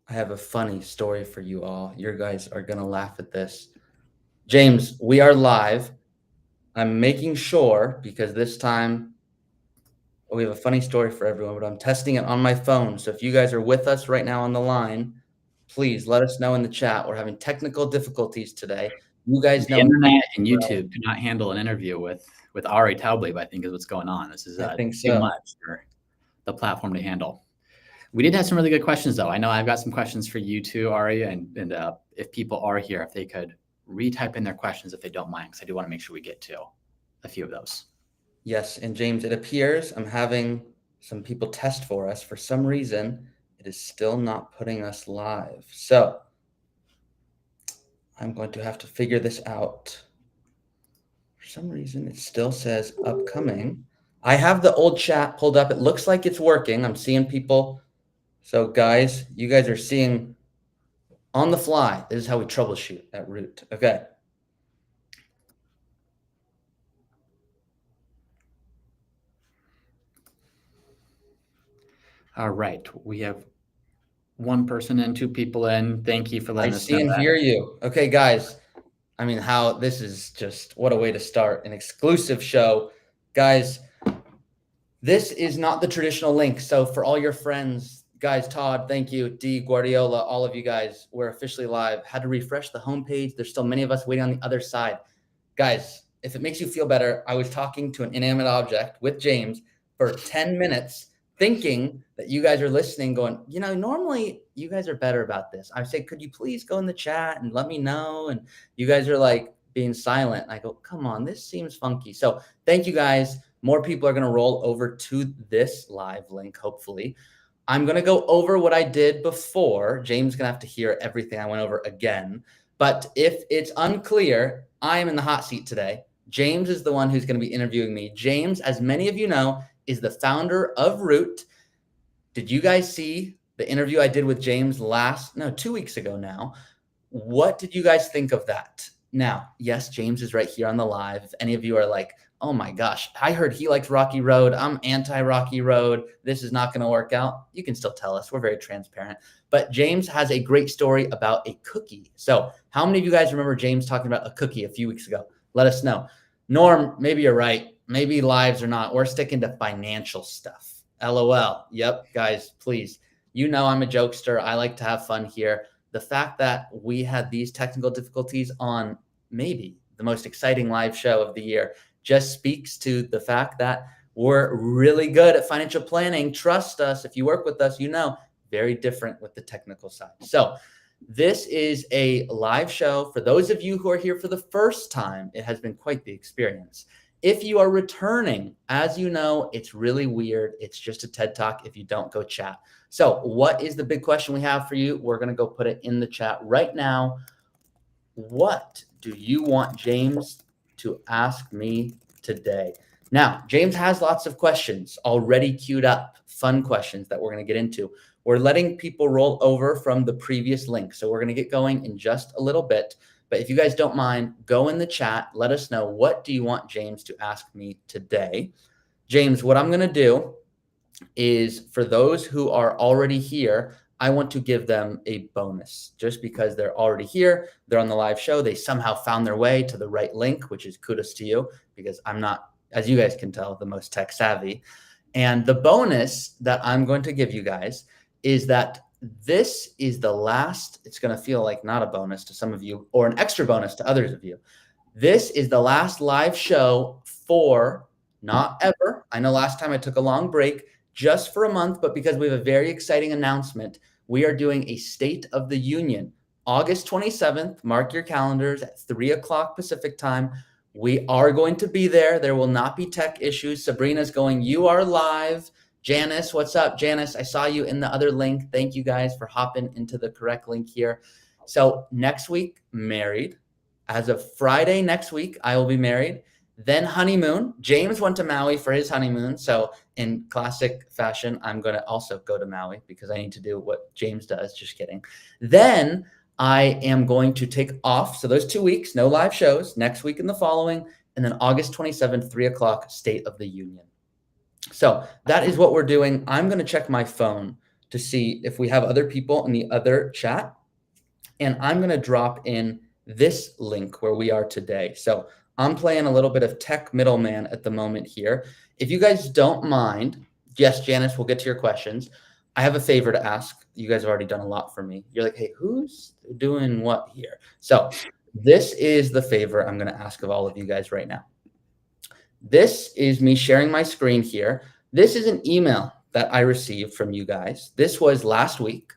I have a funny story for you all. You guys are going to laugh at this. James, we are live. I'm making sure because this time we have a funny story for everyone, but I'm testing it on my phone. So if you guys are with us right now on the line, please let us know in the chat. We're having technical difficulties today. You guys The know, internet and YouTube could not handle an interview with Ari Taublieb, I think is what's going on. This is I think too so. much for the platform to handle. We did have some really good questions, though. I know I've got some questions for you too, Ari, and if people are here, if they could retype in their questions if they don't mind, because I do want to make sure we get to a few of those. Yes, and James, it appears I'm having some people test for us. For some reason, it is still not putting us live. So I'm going to have to figure this out. For some reason, it still says upcoming. I have the old chat pulled up. It looks like it's working. I'm seeing people. So guys, you guys are seeing on the fly. This is how we troubleshoot at Root. Okay. All right. We have one person in, two people in. Thank you for letting us know I see and that. hear you. Okay, guys. I mean, how this is just what a way to start an exclusive show. Guys, this is not the traditional link. So for all your friends, guys, Todd, thank you. D, Guardiola, all of you guys, we're officially live. Had to refresh the homepage. There's still many of us waiting on the other side. Guys, if it makes you feel better, I was talking to an inanimate object with James for 10 minutes thinking that you guys are listening going, normally you guys are better about this. I say, could you please go in the chat and let me know? And you guys are like being silent. And I go, come on, this seems funky. So thank you guys. More people are going to roll over to this live link, hopefully. I'm going to go over what I did before. James is going to have to hear everything I went over again. But if it's unclear, I am in the hot seat today. James is the one who's going to be interviewing me. James, as many of you know, is the founder of Root. Did you guys see the interview I did with James 2 weeks ago now? What did you guys think of that? Now, yes, James is right here on the live. If any of you are like, oh my gosh, I heard he likes Rocky Road. I'm anti-Rocky Road. This is not going to work out. You can still tell us. We're very transparent. But James has a great story about a cookie. So how many of you guys remember James talking about a cookie a few weeks ago? Let us know. Norm, maybe you're right. Maybe lives are not. We're sticking to financial stuff. LOL. Yep, guys, please. You know I'm a jokester. I like to have fun here. The fact that we had these technical difficulties on maybe the most exciting live show of the year just speaks to the fact that we're really good at financial planning. Trust us. If you work with us, very different with the technical side. So this is a live show. For those of you who are here for the first time, it has been quite the experience. If you are returning, as you know, it's really weird. It's just a TED Talk if you don't go chat. So what is the big question we have for you? We're going to go put it in the chat right now. What do you want James to ask me today? Now, James has lots of questions already queued up, fun questions that we're going to get into. We're letting people roll over from the previous link. So we're going to get going in just a little bit. But if you guys don't mind, go in the chat. Let us know, what do you want James to ask me today? James, what I'm going to do is, for those who are already here, I want to give them a bonus just because they're already here. They're on the live show. They somehow found their way to the right link, which is kudos to you, because I'm not, as you guys can tell, the most tech savvy. And the bonus that I'm going to give you guys is that this is the last, it's going to feel like not a bonus to some of you or an extra bonus to others of you. This is the last live show for not ever. I know last time I took a long break just for a month, but because we have a very exciting announcement, we are doing a State of the Union, August 27th. Mark your calendars at 3:00 Pacific time. We are going to be there. There will not be tech issues. Sabrina's going, you are live. Janice, what's up? Janice, I saw you in the other link. Thank you guys for hopping into the correct link here. So next week, married. As of Friday next week, I will be married. Then honeymoon. James went to Maui for his honeymoon. So in classic fashion, I'm going to also go to Maui because I need to do what James does. Just kidding. Then I am going to take off. So those 2 weeks, no live shows, next week and the following. And then August 27th, 3:00, State of the Union. So that is what we're doing. I'm going to check my phone to see if we have other people in the other chat. And I'm going to drop in this link where we are today. So I'm playing a little bit of tech middleman at the moment here. If you guys don't mind, yes, Janice, we'll get to your questions. I have a favor to ask. You guys have already done a lot for me. You're like, hey, who's doing what here? So this is the favor I'm going to ask of all of you guys right now. This is me sharing my screen here. This is an email that I received from you guys. This was last week.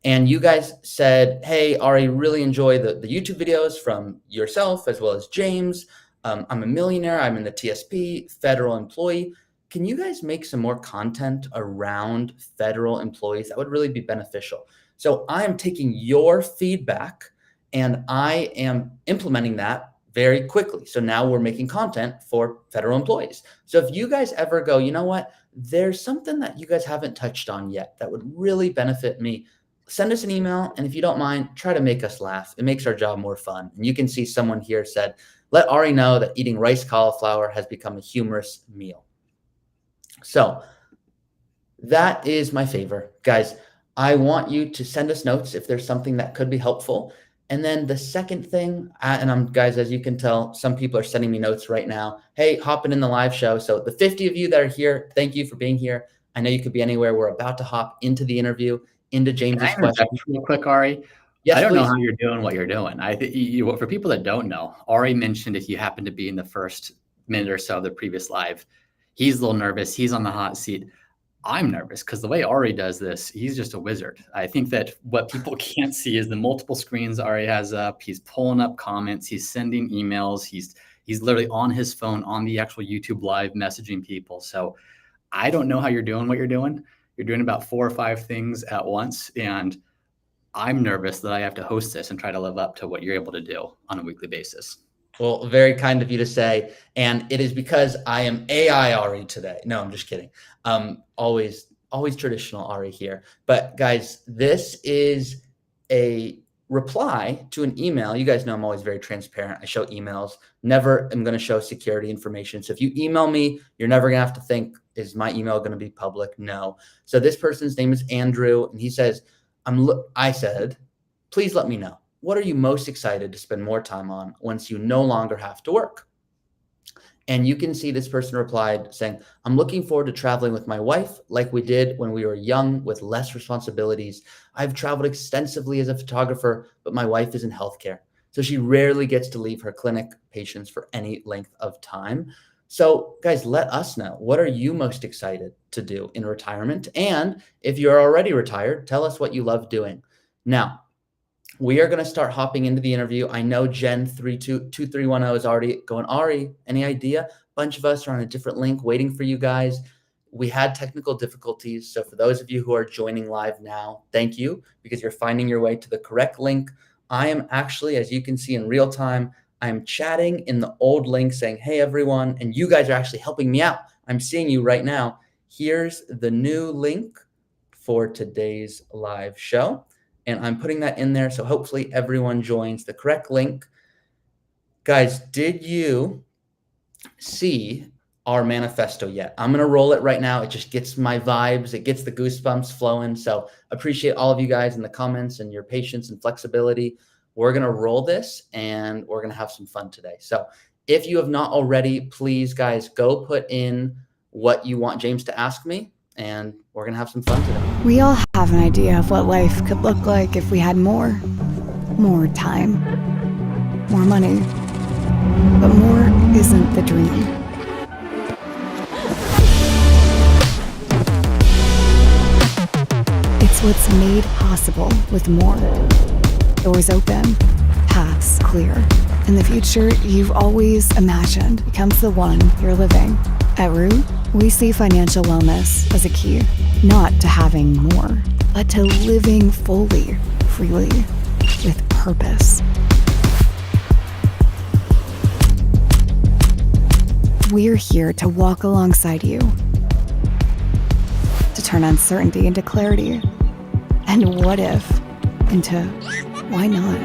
And you guys said, hey, Ari, really enjoy the YouTube videos from yourself as well as James. I'm a millionaire. I'm in the TSP, federal employee. Can you guys make some more content around federal employees? That would really be beneficial. So I am taking your feedback and I am implementing that very quickly. So now we're making content for federal employees. So if you guys ever go, you know what, there's something that you guys haven't touched on yet that would really benefit me, send us an email. And if you don't mind, try to make us laugh. It makes our job more fun. And you can see someone here said, let Ari know that eating rice cauliflower has become a humorous meal. So that is my favor. Guys, I want you to send us notes if there's something that could be helpful. And then the second thing, guys, as you can tell, some people are sending me notes right now. Hey, hopping in the live show. So the 50 of you that are here, thank you for being here. I know you could be anywhere. We're about to hop into the interview, into James's question. Real quick, Ari. Yes, I don't please. know how you're doing what you're doing. I think for people that don't know, Ari mentioned if you happen to be in the first minute or so of the previous live, he's a little nervous. He's on the hot seat. I'm nervous because the way Ari does this, he's just a wizard. I think that what people can't see is the multiple screens Ari has up. He's pulling up comments. He's sending emails. He's literally on his phone on the actual YouTube live messaging people. So I don't know how you're doing what you're doing. You're doing about 4 or 5 things at once. And I'm nervous that I have to host this and try to live up to what you're able to do on a weekly basis. Well, very kind of you to say. And it is because I am AI Ari today. No, I'm just kidding. Always traditional Ari here. But guys, this is a reply to an email. You guys know I'm always very transparent. I show emails. Never am going to show security information. So if you email me, you're never going to have to think, is my email going to be public? No. So this person's name is Andrew. And he says, I said, please let me know. What are you most excited to spend more time on once you no longer have to work? And you can see this person replied saying, I'm looking forward to traveling with my wife like we did when we were young with less responsibilities. I've traveled extensively as a photographer, but my wife is in healthcare. So she rarely gets to leave her clinic patients for any length of time. So guys, let us know. What are you most excited to do in retirement? And if you're already retired, tell us what you love doing. Now, we are going to start hopping into the interview. I know Jen 2310 is already going, Ari, any idea? A bunch of us are on a different link waiting for you guys. We had technical difficulties. So for those of you who are joining live now, thank you because you're finding your way to the correct link. I am actually, as you can see in real time, I'm chatting in the old link saying, hey, everyone. And you guys are actually helping me out. I'm seeing you right now. Here's the new link for today's live show. And I'm putting that in there. So hopefully everyone joins the correct link. Guys, did you see our manifesto yet? I'm going to roll it right now. It just gets my vibes. It gets the goosebumps flowing. So appreciate all of you guys in the comments and your patience and flexibility. We're going to roll this and we're going to have some fun today. So if you have not already, please, guys, go put in what you want James to ask me. And we're going to have some fun today. We all have an idea of what life could look like if we had more time, more money. But more isn't the dream. It's what's made possible with more. Doors open, paths clear, and the future you've always imagined becomes the one you're living. At Root, we see financial wellness as a key, not to having more, but to living fully, freely, with purpose. We're here to walk alongside you, to turn uncertainty into clarity, and what if into why not?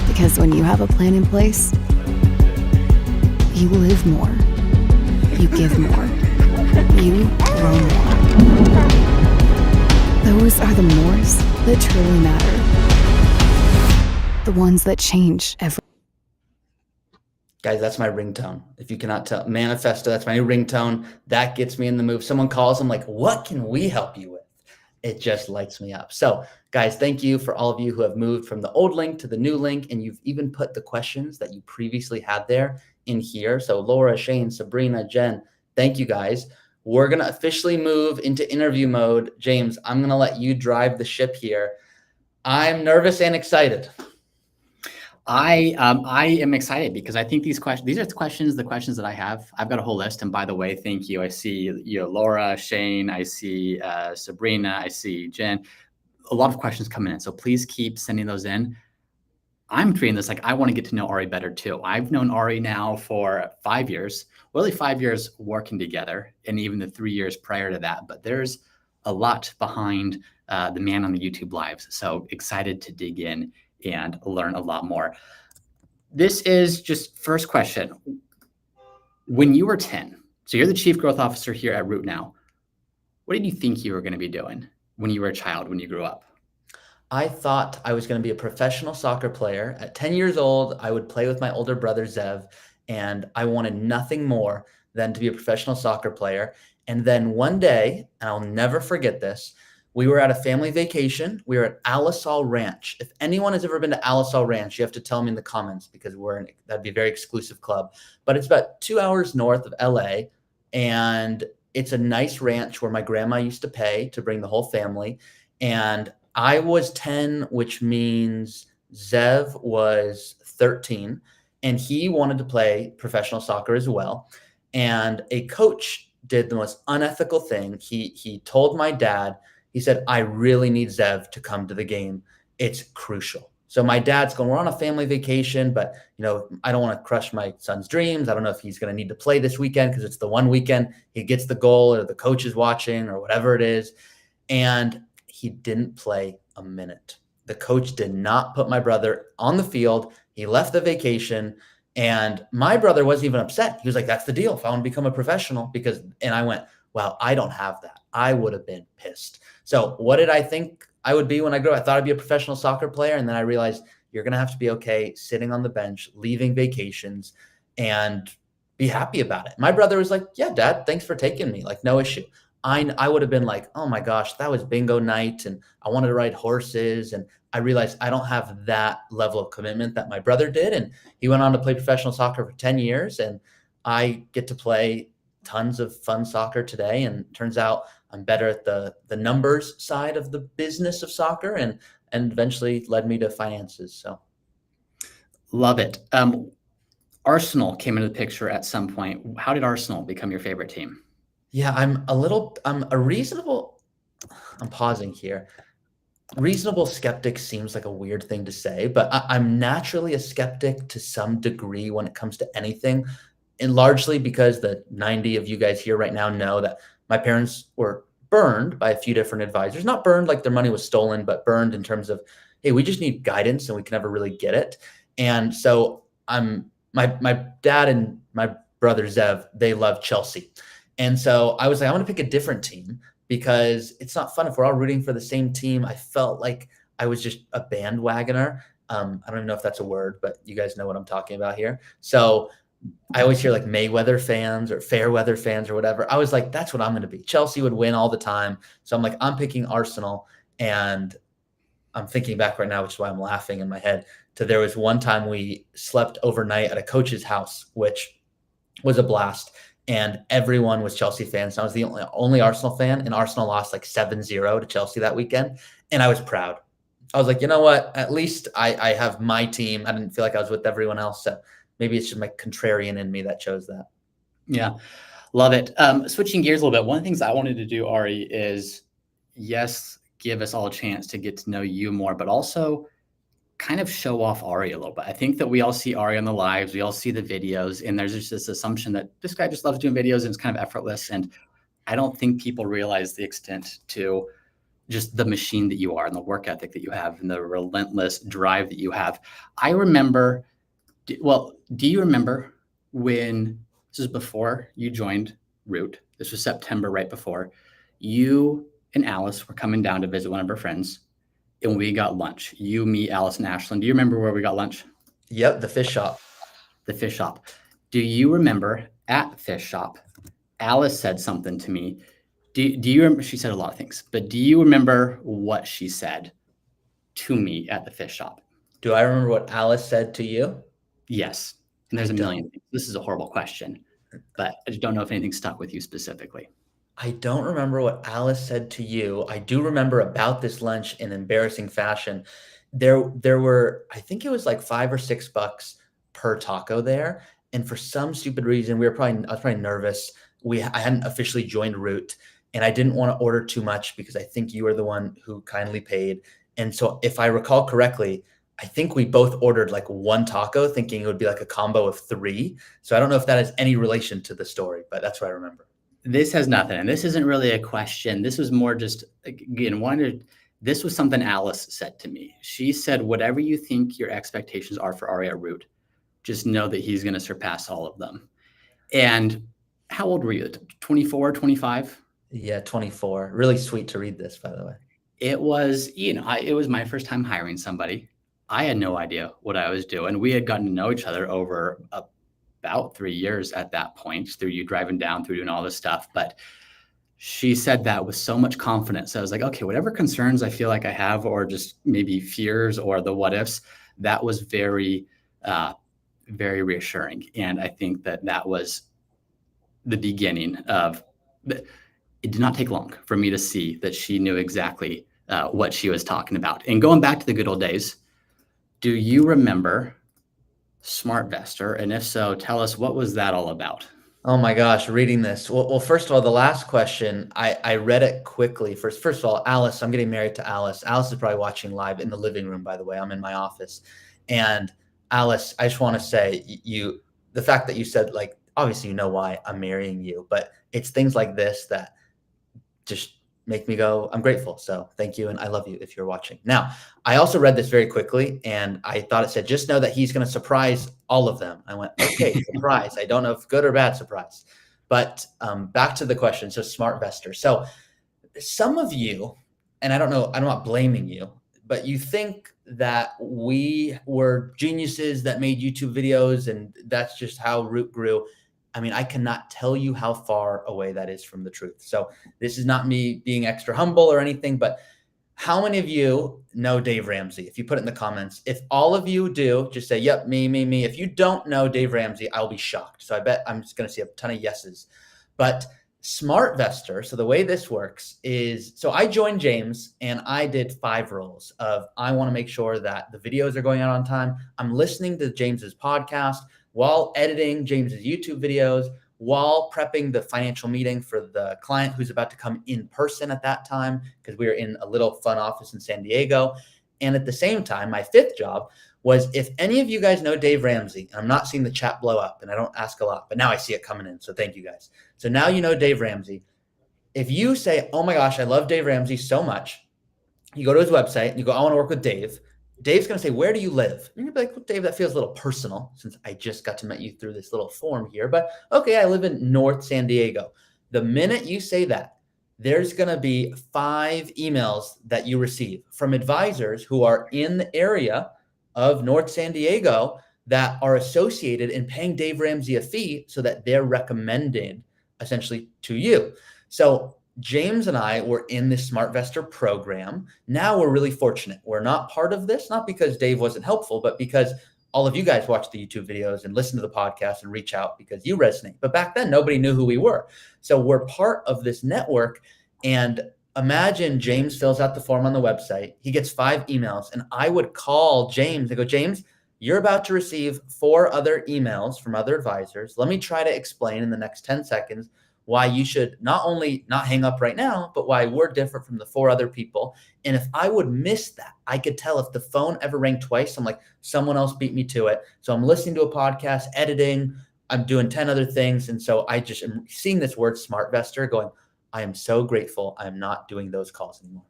Because when you have a plan in place, you live more, you give more, you grow more. Those are the mores that truly matter. The ones that change everything. Guys, that's my ringtone. If you cannot tell, manifesto, that's my new ringtone. That gets me in the mood. Someone calls, I'm like, what can we help you with? It just lights me up. So guys, thank you for all of you who have moved from the old link to the new link, and you've even put the questions that you previously had there in here. So Laura, Shane, Sabrina, Jen, thank you guys. We're going to officially move into interview mode. James, I'm going to let you drive the ship here. I'm nervous and excited. I am excited because I think these are the questions that I have. I've got a whole list. And by the way, thank you. I see Laura, Shane, I see Sabrina, I see Jen. A lot of questions coming in. So please keep sending those in. I'm treating this like I want to get to know Ari better too. I've known Ari now for 5 years, really 5 years working together, and even the 3 years prior to that. But there's a lot behind the man on the YouTube lives. So excited to dig in and learn a lot more. This is just first question. When you were 10, so you're the chief growth officer here at Root now, what did you think you were going to be doing when you were a child, when you grew up? I thought I was going to be a professional soccer player. At 10 years old, I would play with my older brother, Zev, and I wanted nothing more than to be a professional soccer player. And then one day, and I'll never forget this, we were at a family vacation. We were at Alisal Ranch. If anyone has ever been to Alisal Ranch, you have to tell me in the comments because that'd be a very exclusive club. But it's about 2 hours north of LA, and it's a nice ranch where my grandma used to pay to bring the whole family. And I was 10, which means Zev was 13, and he wanted to play professional soccer as well. And a coach did the most unethical thing. He told my dad, he said, I really need Zev to come to the game. It's crucial. So my dad's going, we're on a family vacation, but I don't want to crush my son's dreams. I don't know if he's going to need to play this weekend because it's the one weekend he gets the goal or the coach is watching or whatever it is. And he didn't play a minute. The coach did not put my brother on the field. He left the vacation, and my brother wasn't even upset. He was like, that's the deal. If I want to become a professional, and I went, wow, I don't have that. I would have been pissed. So what did I think I would be when I grew up? I thought I'd be a professional soccer player. And then I realized you're going to have to be okay sitting on the bench, leaving vacations, and be happy about it. My brother was like, yeah, Dad, thanks for taking me. Like, no issue. I would have been like, oh my gosh, that was bingo night, and I wanted to ride horses. And I realized I don't have that level of commitment that my brother did. And he went on to play professional soccer for 10 years. And I get to play tons of fun soccer today. And it turns out I'm better at the numbers side of the business of soccer, and eventually led me to finances. So love it. Arsenal came into the picture at some point. How did Arsenal become your favorite team? Yeah, I'm pausing here. Reasonable skeptic seems like a weird thing to say, but I'm naturally a skeptic to some degree when it comes to anything. And largely because the 90 of you guys here right now know that my parents were burned by a few different advisors. Not burned like their money was stolen, but burned in terms of, hey, we just need guidance and we can never really get it. And so my dad and my brother Zev, they love Chelsea. And so I was like, I want to pick a different team because it's not fun if we're all rooting for the same team. I felt like I was just a bandwagoner. I don't even know if that's a word, but you guys know what I'm talking about here. So I always hear like Mayweather fans or Fairweather fans or whatever. I was like, that's what I'm going to be. Chelsea would win all the time. So I'm like, I'm picking Arsenal. And I'm thinking back right now, which is why I'm laughing in my head, to there was one time we slept overnight at a coach's house, which was a blast. And everyone was Chelsea fans. I was the only Arsenal fan, and Arsenal lost like 7-0 to Chelsea that weekend. And I was proud. I was like, you know what? At least I have my team. I didn't feel like I was with everyone else. So maybe it's just my contrarian in me that chose that. Yeah, love it. Switching gears a little bit, one of the things I wanted to do, Ari, is yes, give us all a chance to get to know you more, but also kind of show off Ari a little bit. I think that we all see Ari on the lives, we all see the videos, and there's just this assumption that this guy just loves doing videos and it's kind of effortless. And I don't think people realize the extent to just the machine that you are and the work ethic that you have and the relentless drive that you have. I remember, do you remember when, this is before you joined Root, This was September, right before. You and Alice were coming down to visit one of her friends, and we got lunch. You, me, Alice, and Ashlyn. Do you remember where we got lunch? Yep, the fish shop. The fish shop. Do you remember at the fish shop, Alice said something to me? Do you remember? She said a lot of things, but do you remember what she said to me at the fish shop? Do I remember what Alice said to you? Yes. And there's a million things. This is a horrible question, but I just don't know if anything stuck with you specifically. I don't remember what Alice said to you. I do remember about this lunch in embarrassing fashion. There were, I think it was like $5 or $6 per taco there. And for some stupid reason, I was probably nervous. I hadn't officially joined Root, and I didn't want to order too much because I think you were the one who kindly paid. And so if I recall correctly, I think we both ordered like one taco thinking it would be like a combo of 3. So I don't know if that has any relation to the story, but that's what I remember. This has nothing. And this isn't really a question. This was more just, again, this was something Alice said to me. She said, whatever you think your expectations are for Ari at Root, just know that he's going to surpass all of them. And how old were you? 24, 25? Yeah, 24. Really sweet to read this, by the way. It was, it was my first time hiring somebody. I had no idea what I was doing. We had gotten to know each other over about 3 years at that point, through you driving down, through doing all this stuff. But she said that with so much confidence. I was like, okay, whatever concerns I feel like I have, or just maybe fears or the what ifs, that was very, very reassuring. And I think that was the beginning of, it did not take long for me to see that she knew exactly what she was talking about. And going back to the good old days, do you remember SmartVestor? And if so, tell us, what was that all about? Oh my gosh, reading this. Well, first of all, the last question, I read it quickly. First of all, Alice, I'm getting married to Alice. Alice is probably watching live in the living room, by the way. I'm in my office. And Alice, I just want to say, the fact that you said, like, obviously you know why I'm marrying you, but it's things like this that just make me go, I'm grateful. So thank you. And I love you if you're watching. Now, I also read this very quickly, and I thought it said, just know that he's going to surprise all of them. I went, okay, surprise. I don't know if good or bad surprise. But back to the question. So SmartVestor. So some of you, and I don't know, I'm not blaming you, but you think that we were geniuses that made YouTube videos and that's just how Root grew. I mean, I cannot tell you how far away that is from the truth. So this is not me being extra humble or anything, but how many of you know Dave Ramsey? If you put it in the comments, if all of you do, just say, yep, me. If you don't know Dave Ramsey, I'll be shocked. So I bet I'm just going to see a ton of yeses. But SmartVestor, so the way this works is, so I joined James and I did 5 roles of, I want to make sure that the videos are going out on time. I'm listening to James's podcast while editing James's YouTube videos, while prepping the financial meeting for the client who's about to come in person at that time, because we were in a little fun office in San Diego. And at the same time, my 5th job was, if any of you guys know Dave Ramsey, and I'm not seeing the chat blow up, and I don't ask a lot, but now I see it coming in. So thank you guys. So now you know Dave Ramsey. If you say, oh my gosh, I love Dave Ramsey so much, you go to his website and you go, I want to work with Dave. Dave's going to say, where do you live? And you're like, well, Dave, that feels a little personal since I just got to meet you through this little form here. But okay, I live in North San Diego. The minute you say that, there's going to be 5 emails that you receive from advisors who are in the area of North San Diego that are associated in paying Dave Ramsey a fee so that they're recommended essentially to you. So James and I were in this SmartVestor program. Now we're really fortunate. We're not part of this, not because Dave wasn't helpful, but because all of you guys watch the YouTube videos and listen to the podcast and reach out because you resonate. But back then, nobody knew who we were. So we're part of this network. And imagine James fills out the form on the website. He gets 5 emails, and I would call James and go, James, you're about to receive 4 other emails from other advisors. Let me try to explain in the next 10 seconds why you should not only not hang up right now, but why we're different from the 4 other people. And if I would miss that, I could tell if the phone ever rang twice, I'm like, someone else beat me to it. So I'm listening to a podcast, editing, I'm doing 10 other things. And so I just am seeing this word SmartVestor going, I am so grateful I'm not doing those calls anymore.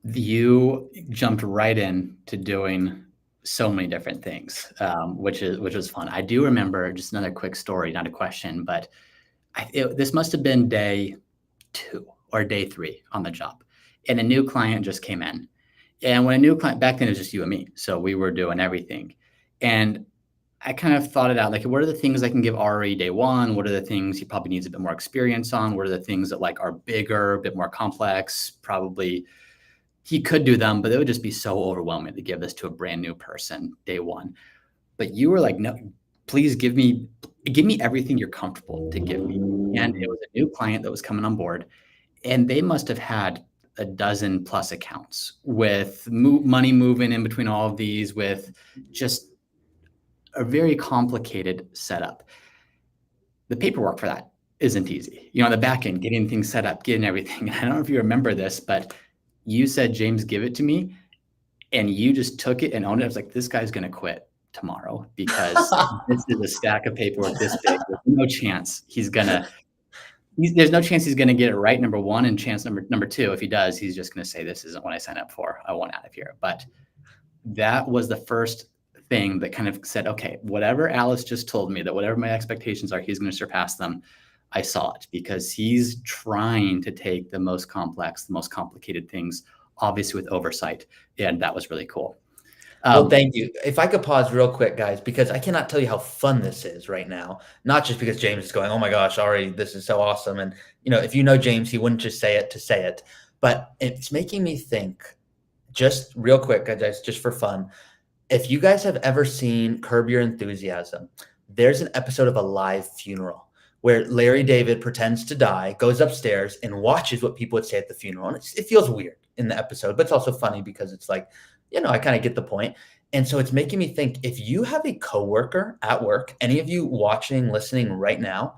You jumped right in to doing so many different things, which was fun. I do remember, just another quick story, not a question, but This must have been day 2 or day 3 on the job. And a new client just came in. And when a new client, back then it was just you and me. So we were doing everything. And I kind of thought it out, like, what are the things I can give Ari day 1? What are the things he probably needs a bit more experience on? What are the things that like are bigger, a bit more complex? Probably he could do them, but it would just be so overwhelming to give this to a brand new person day 1. But you were like, no, please give me everything you're comfortable to give me. And it was a new client that was coming on board, and they must have had a dozen plus accounts with money moving in between all of these, with just a very complicated setup. The paperwork for that isn't easy. On the back end, getting things set up, getting everything. I don't know if you remember this, but you said, James, give it to me. And you just took it and owned it. I was like, this guy's going to quit tomorrow because this is a stack of paperwork this big. There's no chance he's going to get it right, number 1, and chance number 2, if he does, he's just going to say, this isn't what I signed up for. I want out of here. But that was the first thing that kind of said, okay, whatever Alice just told me, that whatever my expectations are, he's going to surpass them. I saw it, because he's trying to take the most complex, the most complicated things, obviously with oversight. And that was really cool. Well, thank you. If I could pause real quick, guys, because I cannot tell you how fun this is right now. Not just because James is going, oh my gosh, Ari, this is so awesome. And, if you know James, he wouldn't just say it to say it. But it's making me think, just real quick, guys, just for fun. If you guys have ever seen Curb Your Enthusiasm, there's an episode of a live funeral where Larry David pretends to die, goes upstairs, and watches what people would say at the funeral. And it feels weird in the episode, but it's also funny because it's like, I kind of get the point. And so it's making me think, if you have a coworker at work, any of you watching, listening right now,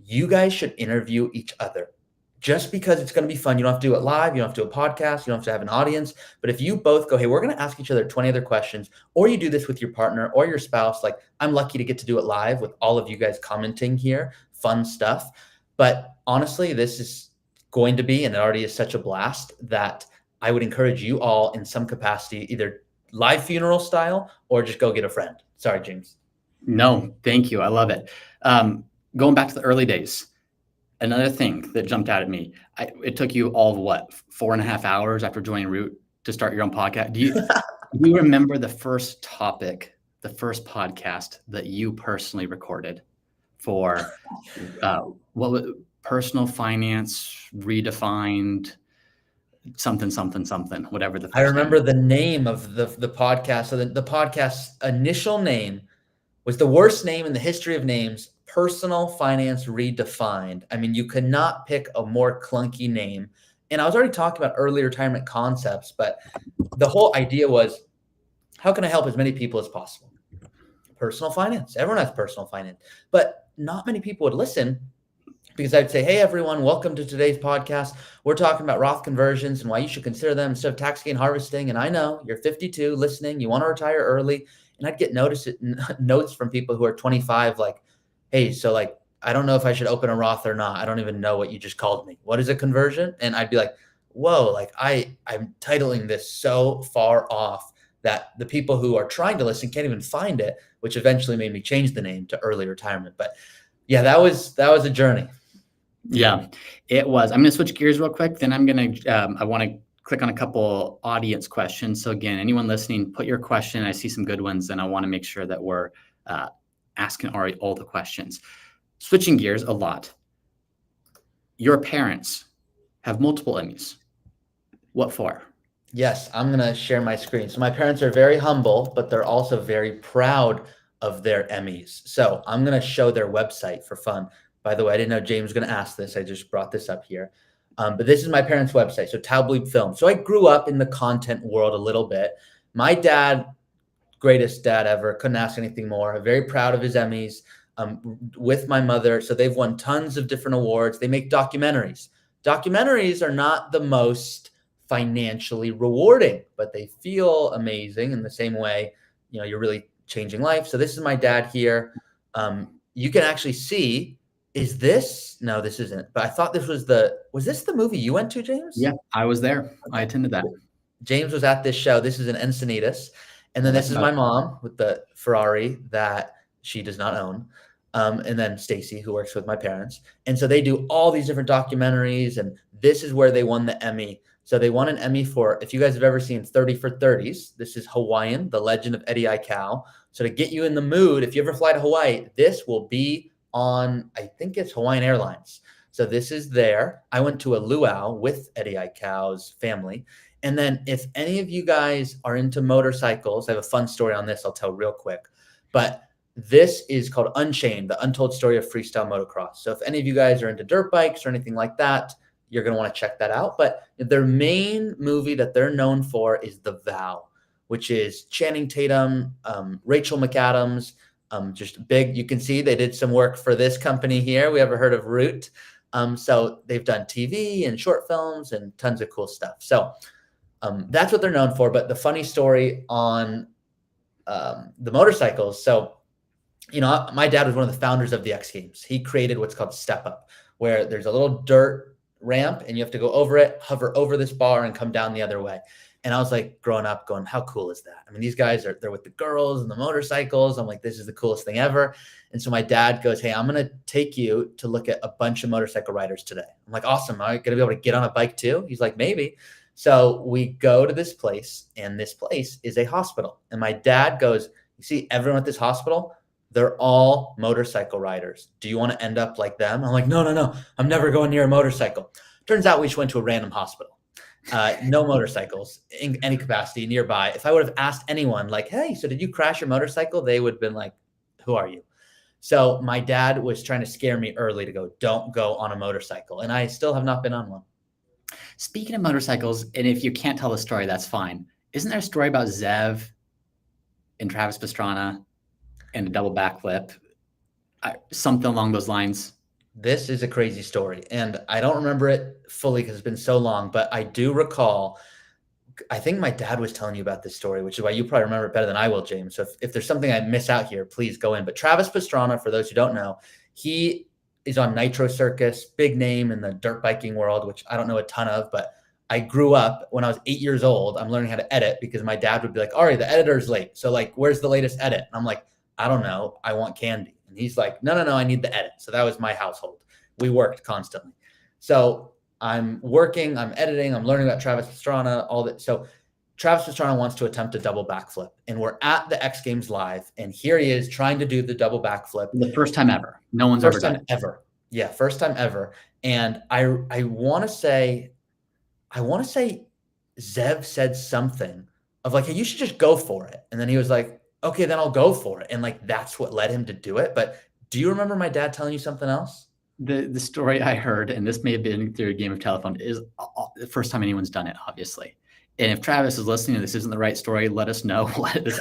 you guys should interview each other. Just because it's going to be fun. You don't have to do it live. You don't have to do a podcast. You don't have to have an audience. But if you both go, hey, we're going to ask each other 20 other questions, or you do this with your partner or your spouse, like I'm lucky to get to do it live with all of you guys commenting here, fun stuff. But honestly, this is going to be, and it already is such a blast, that I would encourage you all in some capacity, either live funeral style or just go get a friend. Sorry, James. No, thank you. I love it. Going back to the early days, another thing that jumped out at me, it took you all of what, 4.5 hours after joining Root to start your own podcast? Do you remember the first topic, the first podcast that you personally recorded for what was personal finance redefined? Something, whatever the first I remember name. the name of the podcast. So the podcast's initial name was the worst name in the history of names, Personal Finance Redefined. I mean, you could not pick a more clunky name. And I was already talking about early retirement concepts, but the whole idea was, how can I help as many people as possible? Personal finance. Everyone has personal finance, but not many people would listen, because I'd say, hey, everyone, welcome to today's podcast. We're talking about Roth conversions and why you should consider them instead of tax gain harvesting. And I know you're 52 listening, you want to retire early. And I'd get notes from people who are 25, like, hey, so like, I don't know if I should open a Roth or not. I don't even know what you just called me. What is a conversion? And I'd be like, whoa, like I'm titling this so far off that the people who are trying to listen can't even find it, which eventually made me change the name to early retirement. But yeah, that was a journey. Yeah, it was. I'm going to switch gears real quick. Then I want to click on a couple audience questions. So again, anyone listening, put your question. I see some good ones, and I want to make sure that we're asking Ari all the questions. Switching gears a lot. Your parents have multiple Emmys. What for? Yes, I'm going to share my screen. So my parents are very humble, but they're also very proud of their Emmys. So I'm going to show their website for fun. By the way, I didn't know James was going to ask this. I just brought this up here. But this is my parents' website, so Taublieb Film. So I grew up in the content world a little bit. My dad, greatest dad ever, couldn't ask anything more. I'm very proud of his Emmys. With my mother, so they've won tons of different awards. They make documentaries. Documentaries are not the most financially rewarding, but they feel amazing in the same way, you're really changing life. So this is my dad here. You can actually see, no, this isn't, but I thought this was this the movie you went to, James? Yeah, I was there. I attended that. James was at this show. This is in Encinitas. And then this is my mom with the Ferrari that she does not own. and then Stacy, who works with my parents. And so they do all these different documentaries, and this is where they won the Emmy. So they won an Emmy for, if you guys have ever seen 30 for 30s, this is Hawaiian, the legend of Eddie Aikau. So to get you in the mood, if you ever fly to Hawaii, this will be on, I think it's Hawaiian Airlines. So this is there. I went to a luau with Eddie Aikau's family. And then if any of you guys are into motorcycles, I have a fun story on this I'll tell real quick. But this is called Unchained, the untold story of freestyle motocross. So if any of you guys are into dirt bikes or anything like that, you're going to want to check that out. But their main movie that they're known for is The Vow, which is Channing Tatum, Rachel McAdams, just big. You can see they did some work for this company here. We ever heard of Root? So they've done TV and short films and tons of cool stuff. So that's what they're known for. But the funny story on the motorcycles. So, you know, my dad was one of the founders of the X Games. He created what's called Step Up, where there's a little dirt ramp and you have to go over it, hover over this bar and come down the other way. And I was like, growing up going, how cool is that? I mean, these guys they're with the girls and the motorcycles. I'm like, this is the coolest thing ever. And so my dad goes, hey, I'm going to take you to look at a bunch of motorcycle riders today. I'm like, awesome. Am I going to be able to get on a bike too? He's like, maybe. So we go to this place, and this place is a hospital. And my dad goes, you see everyone at this hospital? They're all motorcycle riders. Do you want to end up like them? I'm like, no. I'm never going near a motorcycle. Turns out we just went to a random hospital. No motorcycles in any capacity nearby. If I would have asked anyone like, hey, so did you crash your motorcycle? They would have been like, who are you? So my dad was trying to scare me early to go, don't go on a motorcycle. And I still have not been on one. Speaking of motorcycles, and if you can't tell the story, that's fine. Isn't there a story about Zev and Travis Pastrana and a double backflip? Something along those lines. This is a crazy story, and I don't remember it fully because it's been so long, but I do recall, I think my dad was telling you about this story, which is why you probably remember it better than I will, James. So if there's something I miss out here, please go in. But Travis Pastrana, for those who don't know, he is on Nitro Circus, big name in the dirt biking world, which I don't know a ton of, but I grew up when I was 8 years old. I'm learning how to edit because my dad would be like, Ari, the editor's late. So like, where's the latest edit? And I'm like, I don't know. I want candy. And he's like, no, I need the edit. So that was my household. We worked constantly. So I'm working, I'm editing, I'm learning about Travis Pastrana, all that. So Travis Pastrana wants to attempt a double backflip, and we're at the X Games live, and here he is trying to do the double backflip. The first time ever. No one's ever done it. Ever. Yeah, first time ever. And I want to say Zev said something of like, hey, you should just go for it. And then he was like, okay, then I'll go for it. And like, that's what led him to do it. But do you remember my dad telling you something else? The story I heard, and this may have been through a game of telephone, is the first time anyone's done it, obviously. And if Travis is listening and this isn't the right story, let us know. This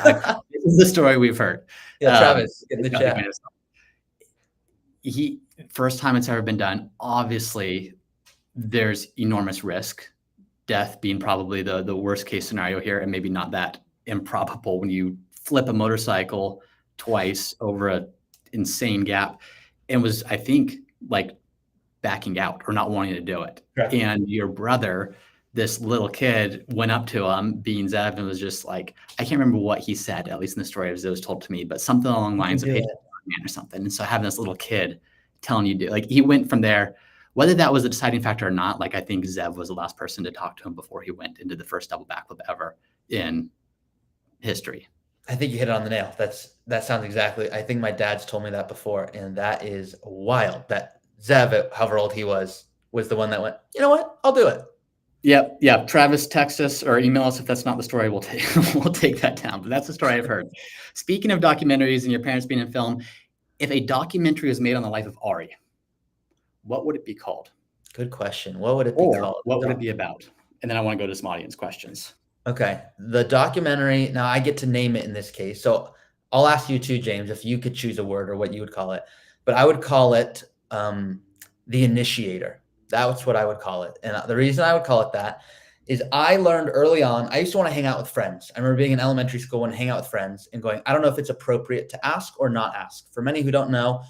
is the story we've heard. Yeah, Travis, get in the chat. First time it's ever been done. Obviously, there's enormous risk, death being probably the worst case scenario here, and maybe not that improbable when you flip a motorcycle twice over an insane gap. And was, I think, like backing out or not wanting to do it. Right. And your brother, this little kid, went up to him, being Zev, and was just like, I can't remember what he said, at least in the story as it was told to me, but something along the lines of, hey, man, or something. And so having this little kid telling you, like, he went from there, whether that was a deciding factor or not. Like, I think Zev was the last person to talk to him before he went into the first double backflip ever in history. I think you hit it on the nail. That sounds exactly. I think my dad's told me that before, and that is wild. That Zev, however old he was the one that went, you know what? I'll do it. Yeah. Travis, text us or email us if that's not the story. We'll take that down. But that's the story I've heard. Speaking of documentaries and your parents being in film, if a documentary was made on the life of Ari, what would it be called? Good question. What would it be called? What would it be about? And then I want to go to some audience questions. Okay. The documentary, now I get to name it in this case. So I'll ask you too, James, if you could choose a word or what you would call it. But I would call it The Initiator. That's what I would call it. And the reason I would call it that is I learned early on, I used to want to hang out with friends. I remember being in elementary school and hang out with friends and going, I don't know if it's appropriate to ask or not ask. For many who don't know,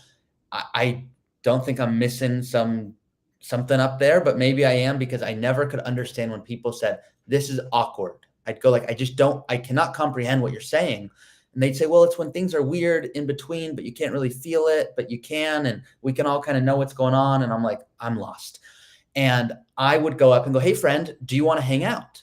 I don't think I'm missing something up there, but maybe I am, because I never could understand when people said, this is awkward. I'd go like, I cannot comprehend what you're saying. And they'd say, well, it's when things are weird in between, but you can't really feel it, but you can, and we can all kind of know what's going on. And I'm like, I'm lost. And I would go up and go, hey, friend, do you want to hang out?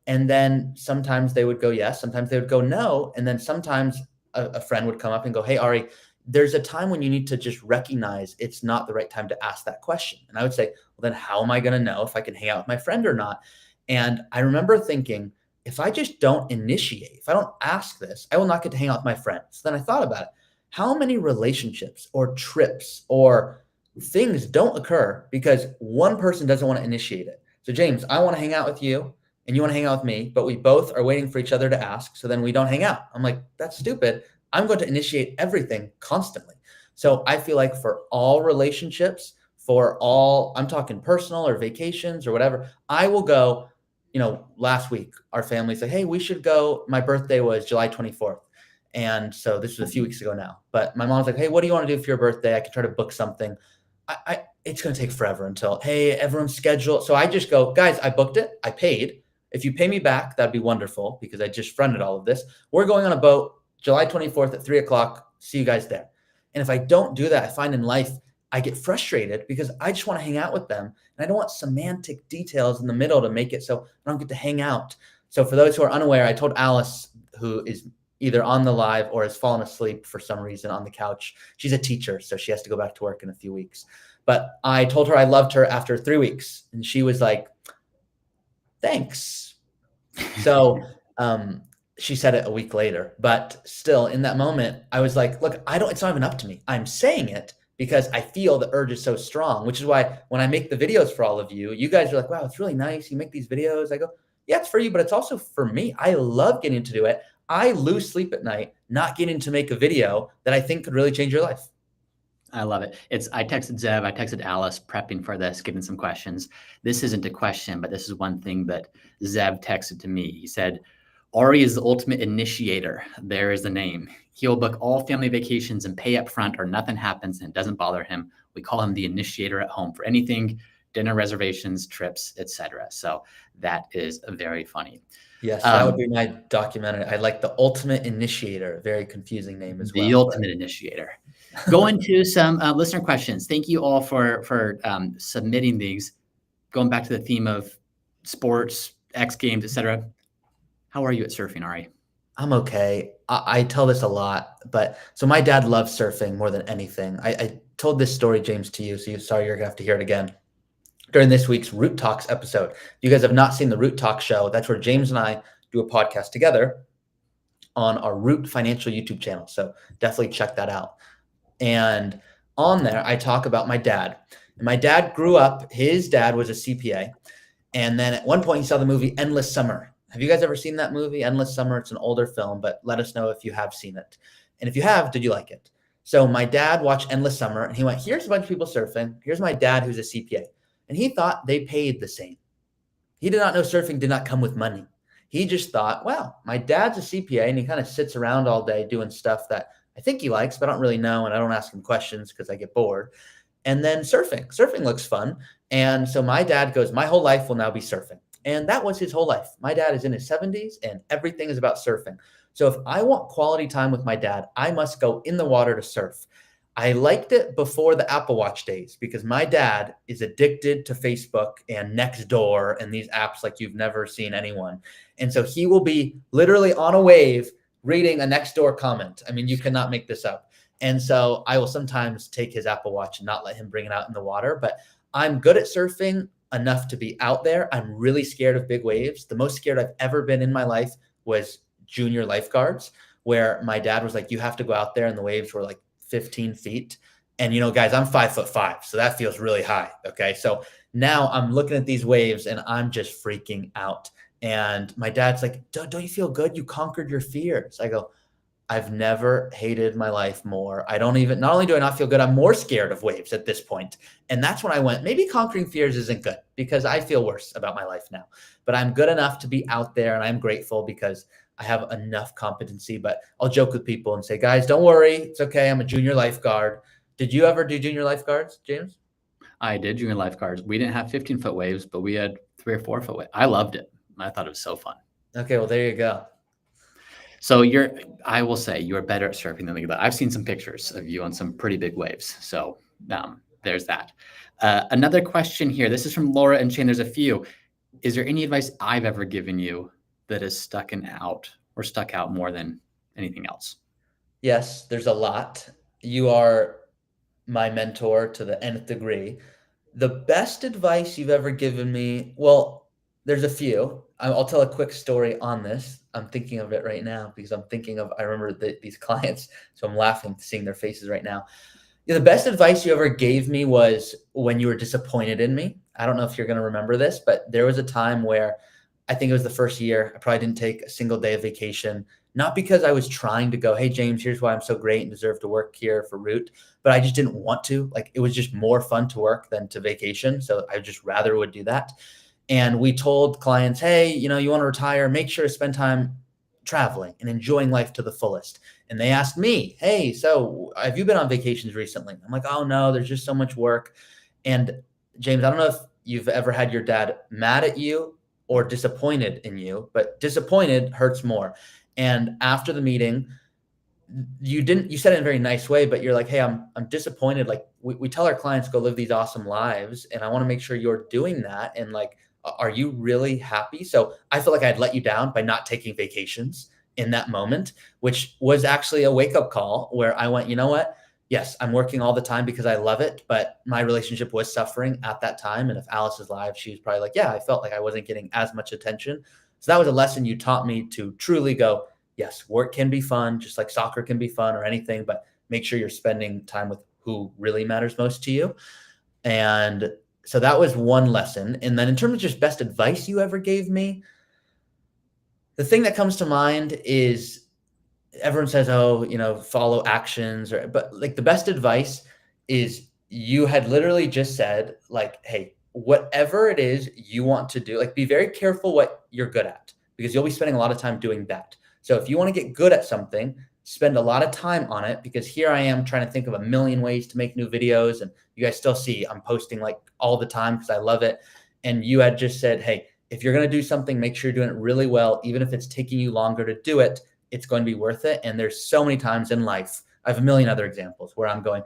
And then sometimes they would go yes, sometimes they would go no. And then sometimes a friend would come up and go, hey, Ari, there's a time when you need to just recognize it's not the right time to ask that question. And I would say, well, then how am I going to know if I can hang out with my friend or not? And I remember thinking, if I just don't initiate, if I don't ask this, I will not get to hang out with my friend. So then I thought about it. How many relationships or trips or things don't occur because one person doesn't want to initiate it? So James, I want to hang out with you and you want to hang out with me, but we both are waiting for each other to ask. So then we don't hang out. I'm like, that's stupid. I'm going to initiate everything constantly. So I feel like for all relationships, for all, I'm talking personal or vacations or whatever, I will go, last week, our family said, hey, we should go. My birthday was July 24th. And so this was a few weeks ago now, but my mom's like, hey, what do you want to do for your birthday? I can try to book something. It's going to take forever until, hey, everyone's scheduled. So I just go, guys, I booked it. I paid. If you pay me back, that'd be wonderful because I just fronted all of this. We're going on a boat July 24th at 3:00. See you guys there. And if I don't do that, I find in life, I get frustrated because I just want to hang out with them. And I don't want semantic details in the middle to make it so I don't get to hang out. So for those who are unaware, I told Alice, who is either on the live or has fallen asleep for some reason on the couch. She's a teacher, so she has to go back to work in a few weeks. But I told her I loved her after 3 weeks. And she was like, thanks. So she said it a week later. But still, in that moment, I was like, look, it's not even up to me. I'm saying it because I feel the urge is so strong, which is why when I make the videos for all of you, you guys are like, wow, it's really nice. You make these videos. I go, yeah, it's for you, but it's also for me. I love getting to do it. I lose sleep at night not getting to make a video that I think could really change your life. I love it. I texted Zeb, I texted Alice prepping for this, getting some questions. This isn't a question, but this is one thing that Zeb texted to me. He said, Ari is the ultimate initiator. There is the name. He'll book all family vacations and pay up front or nothing happens and it doesn't bother him. We call him the initiator at home for anything, dinner reservations, trips, etc. So that is very funny. Yes, that would be my documentary. I like the ultimate initiator. Very confusing name as well. The ultimate initiator. Going to some listener questions. Thank you all for submitting these. Going back to the theme of sports, X Games, etc. How are you at surfing, Ari? I'm okay. I tell this a lot, but so my dad loves surfing more than anything. I told this story, James, to you, so sorry you're gonna have to hear it again. During this week's Root Talks episode. If you guys have not seen the Root Talk show, that's where James and I do a podcast together on our Root Financial YouTube channel. So definitely check that out. And on there, I talk about my dad. And my dad grew up, his dad was a CPA. And then at one point he saw the movie Endless Summer. Have you guys ever seen that movie, Endless Summer? It's an older film, but let us know if you have seen it. And if you have, did you like it? So my dad watched Endless Summer and he went, here's a bunch of people surfing. Here's my dad who's a CPA. And he thought they paid the same. He did not know surfing did not come with money. He just thought, wow, my dad's a CPA and he kind of sits around all day doing stuff that I think he likes, but I don't really know. And I don't ask him questions because I get bored. And then surfing looks fun. And so my dad goes, my whole life will now be surfing. And that was his whole life. My dad is in his 70s and everything is about surfing. So if I want quality time with my dad, I must go in the water to surf. I liked it before the Apple Watch days because my dad is addicted to Facebook and Nextdoor and these apps like you've never seen anyone. And so he will be literally on a wave reading a Nextdoor comment. I mean, you cannot make this up. And so I will sometimes take his Apple Watch and not let him bring it out in the water. But I'm good at surfing enough to be out there. I'm really scared of big waves. The most scared I've ever been in my life was junior lifeguards, where my dad was like, you have to go out there, and the waves were like 15 feet. And, guys, I'm 5'5", so that feels really high. Okay. So now I'm looking at these waves and I'm just freaking out. And my dad's like, don't you feel good? You conquered your fears. I go, I've never hated my life more. Not only do I not feel good, I'm more scared of waves at this point. And that's when I went, maybe conquering fears isn't good because I feel worse about my life now, but I'm good enough to be out there. And I'm grateful because I have enough competency. But I'll joke with people and say, guys, don't worry. It's okay. I'm a junior lifeguard. Did you ever do junior lifeguards, James? I did junior lifeguards. We didn't have 15-foot waves, but we had 3 or 4 foot waves. I loved it. I thought it was so fun. Okay, well, there you go. So I will say you're better at surfing than that. I've seen some pictures of you on some pretty big waves. So there's that. Another question here. This is from Laura and Shane. There's a few. Is there any advice I've ever given you that has stuck out more than anything else? Yes, there's a lot. You are my mentor to the nth degree. The best advice you've ever given me, well, there's a few. I'll tell a quick story on this. I'm thinking of it right now because I remember these clients, so I'm laughing seeing their faces right now. The best advice you ever gave me was when you were disappointed in me. I don't know if you're going to remember this, but there was a time where I think it was the first year, I probably didn't take a single day of vacation, not because I was trying to go, hey, James, here's why I'm so great and deserve to work here for Root, but I just didn't want to. Like, it was just more fun to work than to vacation. So I just rather would do that. And we told clients, hey, you want to retire, make sure to spend time traveling and enjoying life to the fullest. And they asked me, hey, so have you been on vacations recently? I'm like, oh no, there's just so much work. And James, I don't know if you've ever had your dad mad at you or disappointed in you, but disappointed hurts more. And after the meeting, you said it in a very nice way, but you're like, hey, I'm disappointed. Like, we tell our clients go live these awesome lives, and I want to make sure you're doing that. And like, are you really happy? So I feel like I'd let you down by not taking vacations in that moment, which was actually a wake-up call where I went, you know what? Yes, I'm working all the time because I love it, but my relationship was suffering at that time. And if Alice is live, she was probably like, yeah, I felt like I wasn't getting as much attention. So that was a lesson you taught me to truly go, yes, work can be fun, just like soccer can be fun or anything, but make sure you're spending time with who really matters most to you. And so that was one lesson. And then in terms of just best advice you ever gave me, the thing that comes to mind is everyone says, oh, follow actions, but like the best advice is you had literally just said like, hey, whatever it is you want to do, like be very careful what you're good at because you'll be spending a lot of time doing that. So if you want to get good at something, spend a lot of time on it because here I am trying to think of a million ways to make new videos. And you guys still see I'm posting like all the time because I love it. And you had just said, hey, if you're going to do something, make sure you're doing it really well. Even if it's taking you longer to do it, it's going to be worth it. And there's so many times in life, I have a million other examples where I'm going,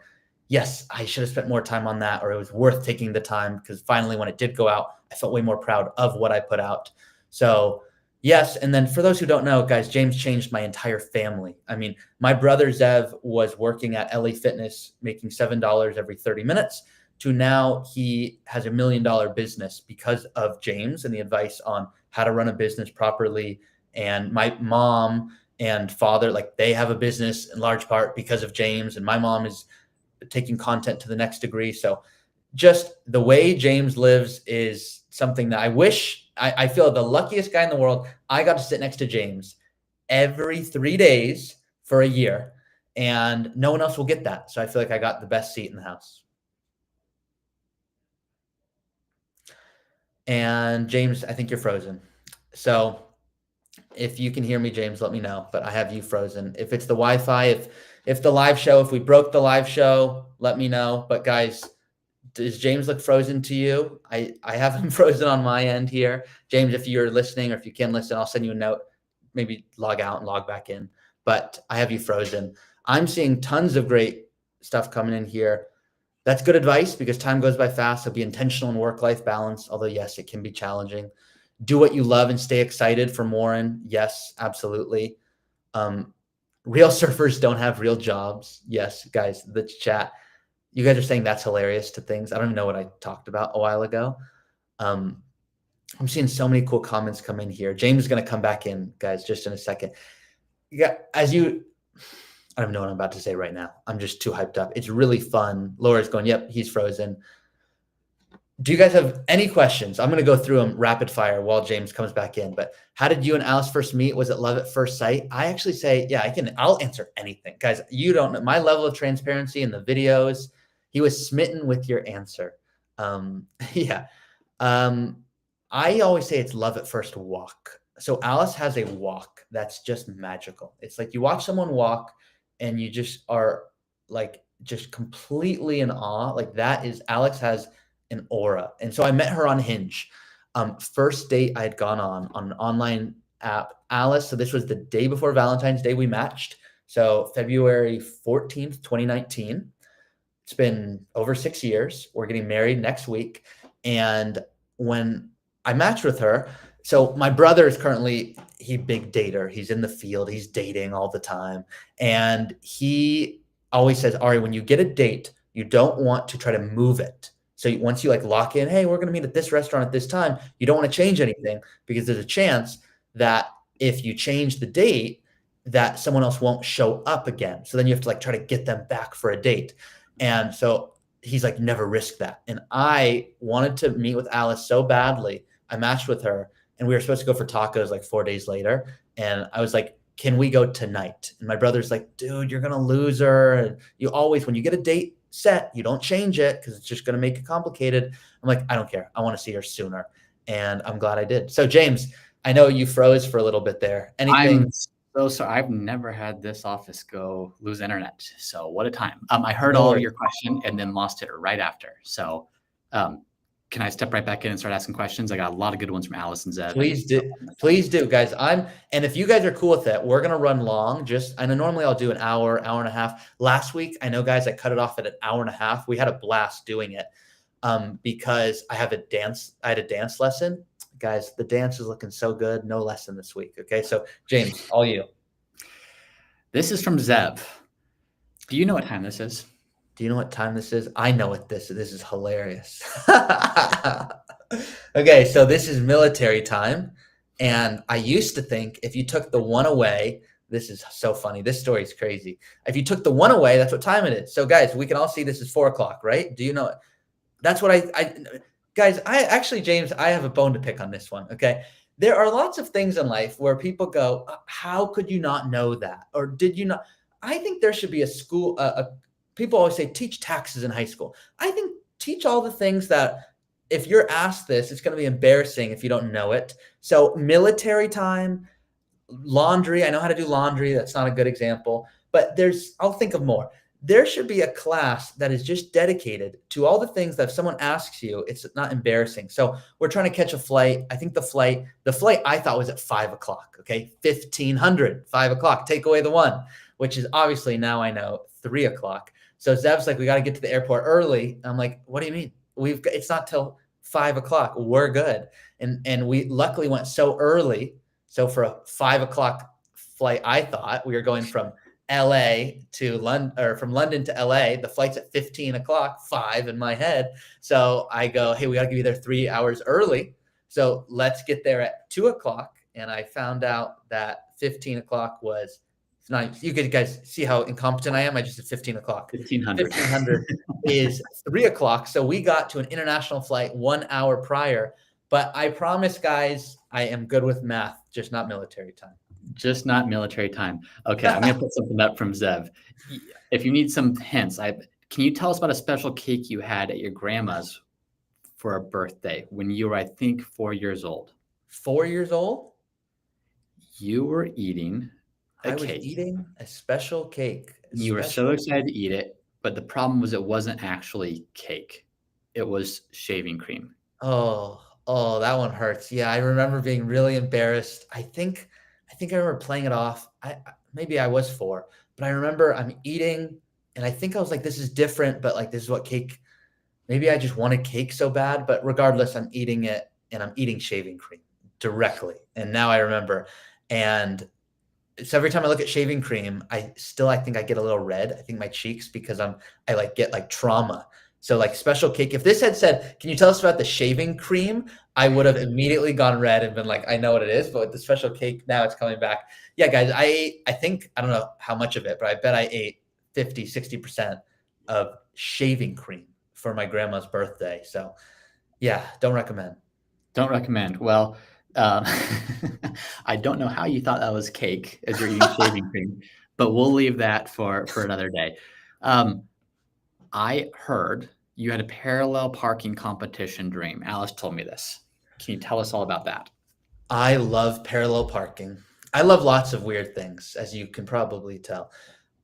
yes, I should have spent more time on that, or it was worth taking the time because finally when it did go out, I felt way more proud of what I put out. So yes. And then for those who don't know, guys, James changed my entire family. I mean, my brother Zev was working at LA Fitness, making $7 every 30 minutes to now he has $1 million business because of James and the advice on how to run a business properly. And my mom and father, like they have a business in large part because of James. And my mom is taking content to the next degree. So just the way James lives is something that I feel the luckiest guy in the world. I got to sit next to James every 3 days for a year, and no one else will get that. So I feel like I got the best seat in the house. And James, I think you're frozen. So if you can hear me, James, let me know, but I have you frozen. If it's the Wi-Fi, if the live show, if we broke the live show, let me know. But guys, does James look frozen to you? I have him frozen on my end here. James, if you're listening or if you can listen, I'll send you a note, maybe log out and log back in, but I have you frozen. I'm seeing tons of great stuff coming in here. That's good advice because time goes by fast. So be intentional in work-life balance. Although yes, it can be challenging. Do what you love and stay excited from Warren. Yes, absolutely. Real surfers don't have real jobs. Yes, guys, the chat. You guys are saying that's hilarious to things. I don't even know what I talked about a while ago. I'm seeing so many cool comments come in here. James is going to come back in, guys, just in a second. I don't know what I'm about to say right now. I'm just too hyped up. It's really fun. Laura's going, yep, he's frozen. Do you guys have any questions? I'm going to go through them rapid fire while James comes back in. But how did you and Alice first meet? Was it love at first sight? I actually say, yeah, I'll answer anything. Guys, you don't know my level of transparency in the videos. He was smitten with your answer. Yeah. I always say it's love at first walk. So Alice has a walk that's just magical. It's like you watch someone walk and you just are like, just completely in awe. Like that is, Alex has an aura. And so I met her on Hinge. First date I had gone on an online app. Alice, so this was the day before Valentine's Day we matched. So February 14th, 2019. It's been over 6 years. We're getting married next week. And when I matched with her, so my brother is currently, he big dater. He's in the field. He's dating all the time. And he always says, Ari, when you get a date, you don't want to try to move it. So once you like lock in, hey, we're going to meet at this restaurant at this time, you don't want to change anything because there's a chance that if you change the date, that someone else won't show up again. So then you have to like try to get them back for a date. And so he's like, never risk that. And I wanted to meet with Alice so badly. I matched with her and we were supposed to go for tacos like 4 days later. And I was like, can we go tonight? And my brother's like, dude, you're going to lose her. And you always, when you get a date set, you don't change it because it's just going to make it complicated. I'm like, I don't care. I want to see her sooner. And I'm glad I did. So James, I know you froze for a little bit there. Anything? So sorry, I've never had this office lose internet. So what a time. I heard all of your question and then lost it right after. So can I step right back in and start asking questions? I got a lot of good ones from Alice and Zeb. Please do, guys. And if you guys are cool with it, we're gonna run long. I know normally I'll do an hour and a half. Last week, I know, guys, I cut it off at an hour and a half. We had a blast doing it because I had a dance lesson. Guys, the dance is looking so good. No lesson this week. Okay, so James, all you. This is from Zeb. Do you know what time this is? Do you know what time this is? I know what this is. This is hilarious. Okay, so this is military time. And I used to think if you took the one away, this is so funny. This story is crazy. If you took the one away, that's what time it is. So guys, we can all see this is 4 o'clock, right? Do you know it? That's what guys, James, I have a bone to pick on this one, okay? There are lots of things in life where people go, how could you not know that? Or did you not? I think there should be a school, people always say, teach taxes in high school. I think teach all the things that if you're asked this, it's going to be embarrassing if you don't know it. So military time, laundry, I know how to do laundry. That's not a good example, but I'll think of more. There should be a class that is just dedicated to all the things that if someone asks you, it's not embarrassing. So we're trying to catch a flight. I think the flight I thought was at 5 o'clock. Okay. 1500, 5 o'clock, take away the one, which is obviously now I know 3 o'clock. So Zeb's like, we got to get to the airport early. I'm like, what do you mean? It's not till 5 o'clock. We're good. And we luckily went so early. So for a 5 o'clock flight, I thought we were going from LA to London, or from London to LA. The flight's at 15 o'clock, 5 in my head. So I go, hey, we got to be there 3 hours early. So let's get there at 2 o'clock. And I found out that 15 o'clock was, it's not, you guys see how incompetent I am. I just said 15 o'clock. 1500 is 3 o'clock. So we got to an international flight 1 hour prior. But I promise, guys, I am good with math, just not military time. Just not military time. Okay, I'm going to put something up from Zev. If you need some hints, can you tell us about a special cake you had at your grandma's for a birthday when you were, I think, 4 years old? 4 years old? You were eating a cake. I was eating a special cake. You were so excited to eat it, but the problem was it wasn't actually cake. It was shaving cream. Oh, that one hurts. Yeah, I remember being really embarrassed. I think I remember playing it off. Maybe I was 4, but I remember I'm eating and I think I was like, this is different, but like, this is what cake, maybe I just wanted cake so bad, but regardless, I'm eating it and I'm eating shaving cream directly. And now I remember. And so every time I look at shaving cream, I think I get a little red. I think my cheeks, because I get like trauma. So like special cake, if this had said, can you tell us about the shaving cream? I would have immediately gone red and been like, I know what it is, but with the special cake, now it's coming back. Yeah, guys, I don't know how much of it, but I bet I ate 50, 60% of shaving cream for my grandma's birthday. So yeah, don't recommend. Don't recommend. Well, I don't know how you thought that was cake as you're eating shaving cream, but we'll leave that for another day. I heard you had a parallel parking competition dream. Alice told me this. Can you tell us all about that? I love parallel parking. I love lots of weird things, as you can probably tell.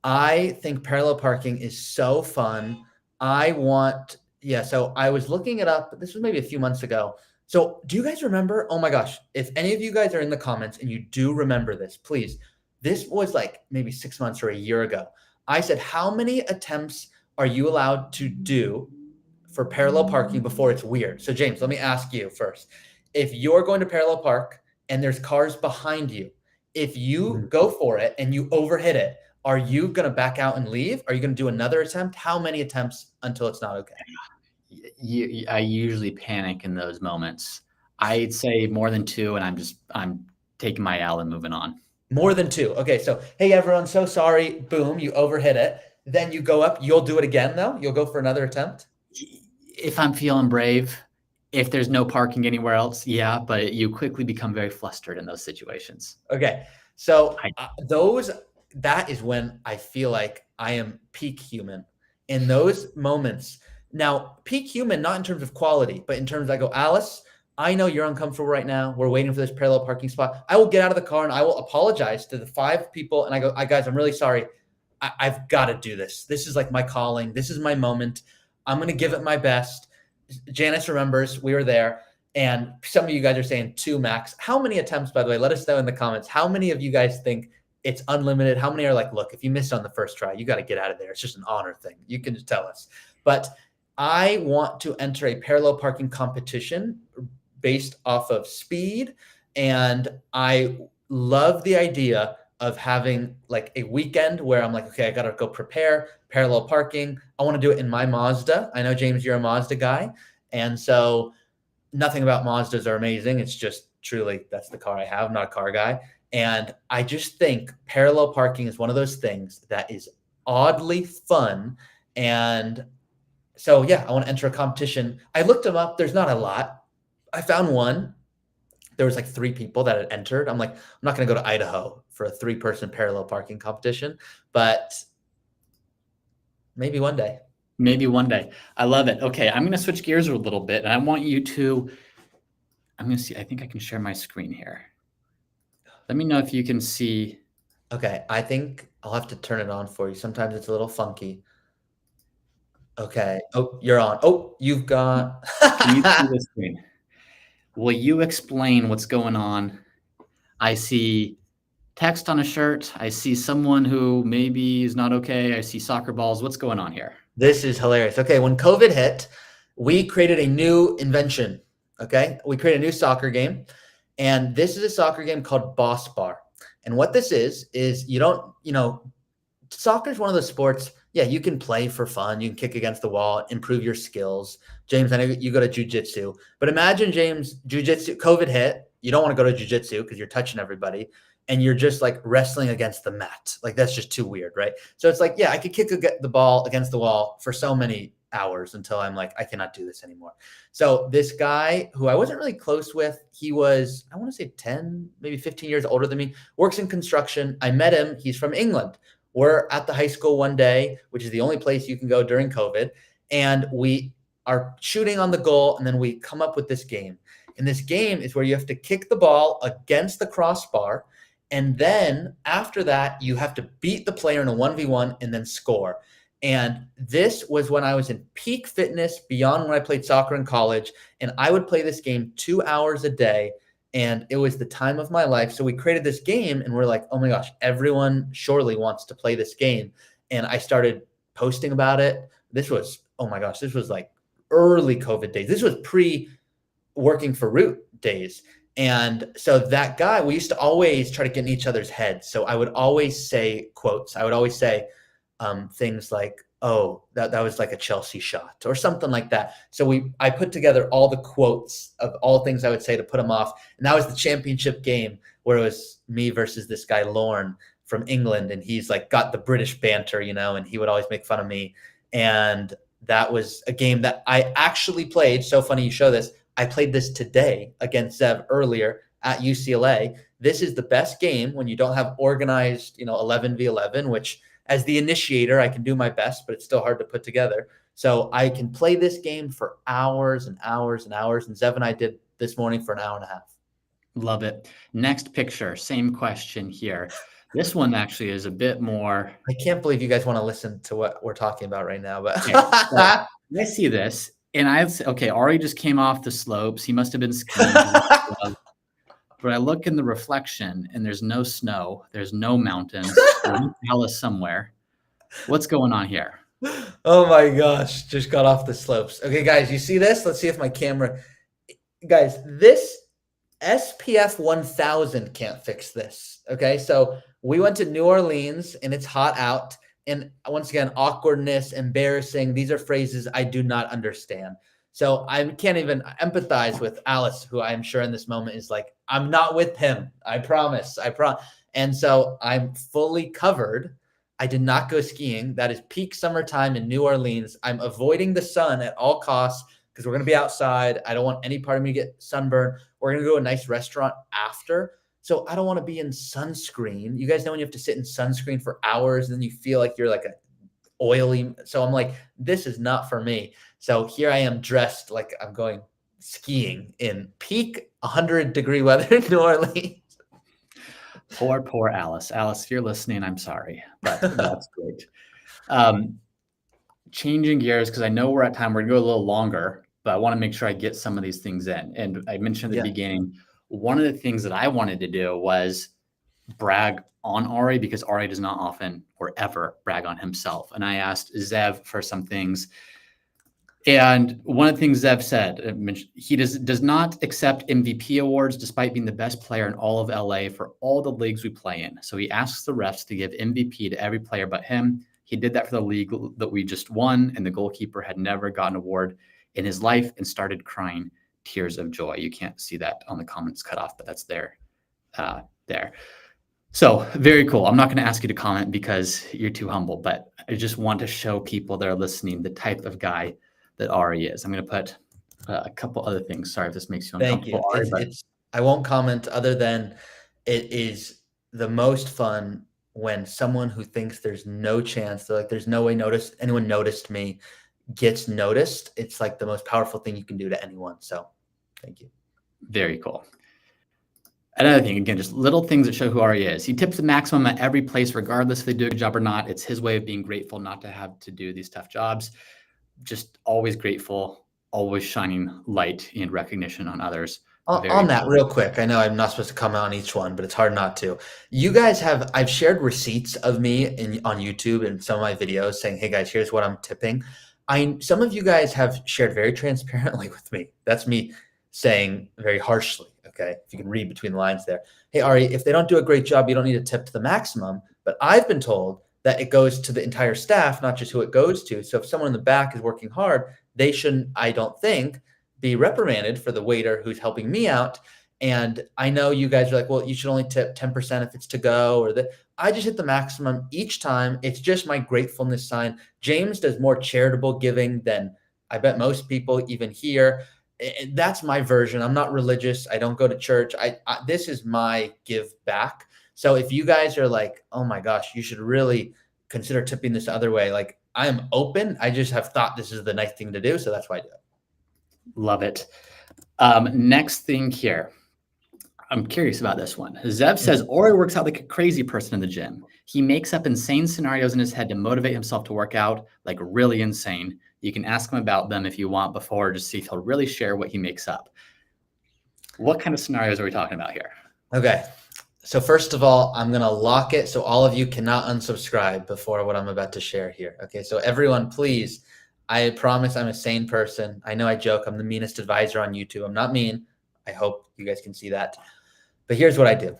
I think parallel parking is so fun. So I was looking it up. This was maybe a few months ago. So do you guys remember? Oh my gosh, if any of you guys are in the comments and you do remember this, please, this was like maybe 6 months or a year ago. I said, how many attempts are you allowed to do for parallel parking before it's weird? So James, let me ask you first. If you're going to parallel park and there's cars behind you, if you go for it and you overhit it, are you going to back out and leave? Are you going to do another attempt? How many attempts until it's not okay? I usually panic in those moments. I'd say more than 2, and I'm taking my L and moving on. More than 2. Okay, so hey everyone, so sorry. Boom, you overhit it. Then you go up. You'll do it again though. You'll go for another attempt. If I'm feeling brave, if there's no parking anywhere else, yeah, but you quickly become very flustered in those situations. Okay, so that is when I feel like I am peak human in those moments. Now, peak human, not in terms of quality, but in terms I go, Alice, I know you're uncomfortable right now. We're waiting for this parallel parking spot. I will get out of the car and I will apologize to the 5 people. And I go, guys, I'm really sorry. I've got to do this. This is like my calling. This is my moment. I'm going to give it my best. Janice remembers we were there. And some of you guys are saying 2 max. How many attempts, by the way? Let us know in the comments. How many of you guys think it's unlimited? How many are like, look, if you missed on the first try, you got to get out of there. It's just an honor thing. You can just tell us. But I want to enter a parallel parking competition based off of speed. And I love the idea of having like a weekend where I'm like, okay, I got to go prepare parallel parking. I want to do it in my Mazda. I know, James, you're a Mazda guy. And so nothing about Mazdas are amazing. It's just truly, that's the car I have. I'm not a car guy. And I just think parallel parking is one of those things that is oddly fun. And so, yeah, I want to enter a competition. I looked them up. There's not a lot. I found one. There was like 3 people that had entered. I'm like, I'm not going to go to Idaho for a 3-person parallel parking competition, but maybe one day. Maybe one day. I love it. Okay, I'm going to switch gears a little bit, and I want you to, I'm going to see, I think I can share my screen here. Let me know if you can see. Okay, I think I'll have to turn it on for you. Sometimes it's a little funky. Okay. Oh, you're on. Oh, you've got. Can you see the screen? Will you explain what's going on? I see text on a shirt. I see someone who maybe is not okay. I see soccer balls. What's going on here? This is hilarious. Okay, when COVID hit, we created a new invention. Okay, we created a new soccer game. And this is a soccer game called Boss Bar. And what this is you don't, soccer is one of those sports. Yeah, you can play for fun. You can kick against the wall, improve your skills. James, I know you go to jiu-jitsu, but imagine, James, jiu-jitsu, COVID hit. You don't want to go to jiu-jitsu because you're touching everybody and you're just like wrestling against the mat. Like that's just too weird, right? So it's like, yeah, I could kick the ball against the wall for so many hours until I'm like, I cannot do this anymore. So this guy who I wasn't really close with, he was, I want to say 10, maybe 15 years older than me, works in construction. I met him. He's from England. We're at the high school one day, which is the only place you can go during COVID. And we are shooting on the goal. And then we come up with this game. And this game is where you have to kick the ball against the crossbar. And then after that, you have to beat the player in a 1v1 and then score. And this was when I was in peak fitness beyond when I played soccer in college. And I would play this game 2 hours a day. And it was the time of my life. So we created this game and we're like, oh my gosh, everyone surely wants to play this game. And I started posting about it. This was, oh my gosh, this was like early COVID days. This was pre-working for Root days. And so that guy, we used to always try to get in each other's heads. So I would always say quotes. I would always say things like, oh, that was like a Chelsea shot or something like that. So I put together all the quotes of all things I would say to put him off. And that was the championship game where it was me versus this guy, Lorne from England. And he's like got the British banter, and he would always make fun of me. And that was a game that I actually played. So funny you show this. I played this today against Zev earlier at UCLA. This is the best game when you don't have organized, 11v11, which as the initiator, I can do my best, but it's still hard to put together. So I can play this game for hours and hours and hours. And Zev and I did this morning for an hour and a half. Love it. Next picture, same question here. This one actually is a bit more. I can't believe you guys want to listen to what we're talking about right now, but okay, so I see this. And okay, Ari just came off the slopes. He must have been skiing. But I look in the reflection and there's no snow. There's no mountains. We're in Dallas somewhere. What's going on here? Oh my gosh, just got off the slopes. Okay, guys, you see this? Let's see if my camera, guys, this SPF 1000 can't fix this. Okay, so we went to New Orleans and it's hot out. And once again, awkwardness, embarrassing. These are phrases I do not understand. So I can't even empathize with Alice, who I'm sure in this moment is like, I'm not with him. I promise. And so I'm fully covered. I did not go skiing. That is peak summertime in New Orleans. I'm avoiding the sun at all costs because we're going to be outside. I don't want any part of me to get sunburned. We're going to go to a nice restaurant after. So I don't want to be in sunscreen. You guys know when you have to sit in sunscreen for hours and then you feel like you're like a oily. So I'm like, this is not for me. So here I am dressed like I'm going skiing in peak 100-degree weather in New Orleans. Poor Alice. Alice, if you're listening, I'm sorry, but that's great. Changing gears, because I know we're at time. We're going to go a little longer, but I want to make sure I get some of these things in. And I mentioned at the beginning, one of the things that I wanted to do was brag on Ari, because Ari does not often or ever brag on himself. And I asked Zev for some things. And one of the things Zev said, he does not accept MVP awards despite being the best player in all of LA for all the leagues we play in. So he asks the refs to give MVP to every player but him. He did that for the league that we just won, and the goalkeeper had never gotten an award in his life and started crying tears of joy. You can't see that on the comments cut off, but that's there. So very cool. I'm not going to ask you to comment because you're too humble, but I just want to show people that are listening the type of guy that Ari is. I'm going to put a couple other things. Sorry if this makes you uncomfortable. Thank you. I won't comment other than it is the most fun when someone who thinks there's no chance, they're like, there's no way anyone noticed me, gets noticed. It's like the most powerful thing you can do to anyone. So thank you. Very cool. Another thing, again, just little things that show who Ari is. He tips the maximum at every place, regardless if they do a good job or not. It's his way of being grateful not to have to do these tough jobs. Just always grateful, always shining light and recognition on others. On that real quick, I know I'm not supposed to comment on each one, but it's hard not to. You guys I've shared receipts of me on YouTube and some of my videos saying, hey guys, here's what I'm tipping. Some of you guys have shared very transparently with me. That's me saying very harshly, okay? If you can read between the lines there. Hey, Ari, if they don't do a great job, you don't need to tip to the maximum. But I've been told that it goes to the entire staff, not just who it goes to. So if someone in the back is working hard, they shouldn't, I don't think, be reprimanded for the waiter who's helping me out. And I know you guys are like, well, you should only tip 10% if it's to go or I just hit the maximum each time. It's just my gratefulness sign. James does more charitable giving than I bet most people even here. That's my version. I'm not religious. I don't go to church. This is my give back. So if you guys are like, oh my gosh, you should really consider tipping this other way. Like I am open. I just have thought this is the nice thing to do. So that's why I do it. Love it. Next thing here. I'm curious about this one. Zev says, Ori works out like a crazy person in the gym. He makes up insane scenarios in his head to motivate himself to work out, like really insane. You can ask him about them if you want before, just see if he'll really share what he makes up. What kind of scenarios are we talking about here? Okay. So first of all, I'm going to lock it so all of you cannot unsubscribe before what I'm about to share here. Okay. So everyone, please, I promise I'm a sane person. I know I joke. I'm the meanest advisor on YouTube. I'm not mean. I hope you guys can see that. But here's what I do.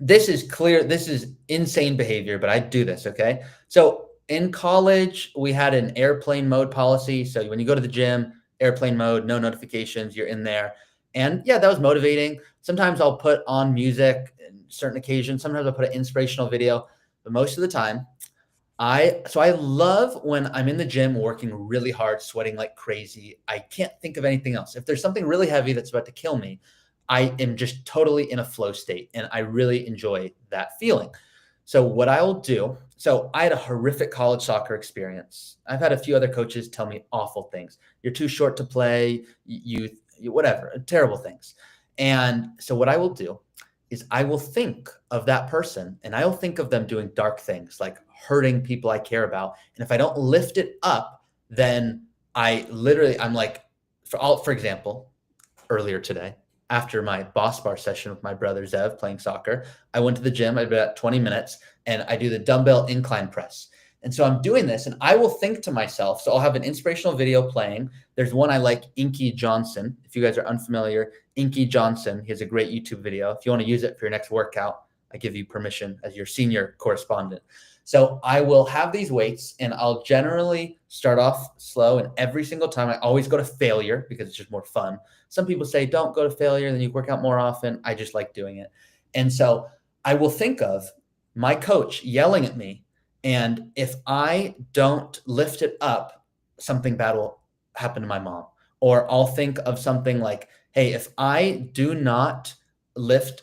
This is clear. This is insane behavior, but I do this. Okay. So in college, we had an airplane mode policy. So when you go to the gym, airplane mode, no notifications, you're in there. And yeah, that was motivating. Sometimes I'll put on music in certain occasions. Sometimes I'll put an inspirational video, but most of the time, I love when I'm in the gym working really hard, sweating like crazy. I can't think of anything else. If there's something really heavy that's about to kill me, I am just totally in a flow state and I really enjoy that feeling. So what I will do, so I had a horrific college soccer experience. I've had a few other coaches tell me awful things. You're too short to play, you whatever, terrible things. And so what I will do is I will think of that person and I will think of them doing dark things like hurting people I care about. And if I don't lift it up, then I'm like, for example, earlier today, after my boss bar session with my brother Zev playing soccer, I went to the gym. I'd be about 20 minutes and I do the dumbbell incline press. And so I'm doing this and I will think to myself, so I'll have an inspirational video playing. There's one I like, Inky Johnson. If you guys are unfamiliar, Inky Johnson, he has a great YouTube video. If you want to use it for your next workout, I give you permission as your senior correspondent. So I will have these weights and I'll generally start off slow, and every single time I always go to failure because it's just more fun. Some people say don't go to failure, then you work out more often. I just like doing it. And so I will think of my coach yelling at me, and if I don't lift it up, something bad will happen to my mom. Or I'll think of something like, hey, if I do not lift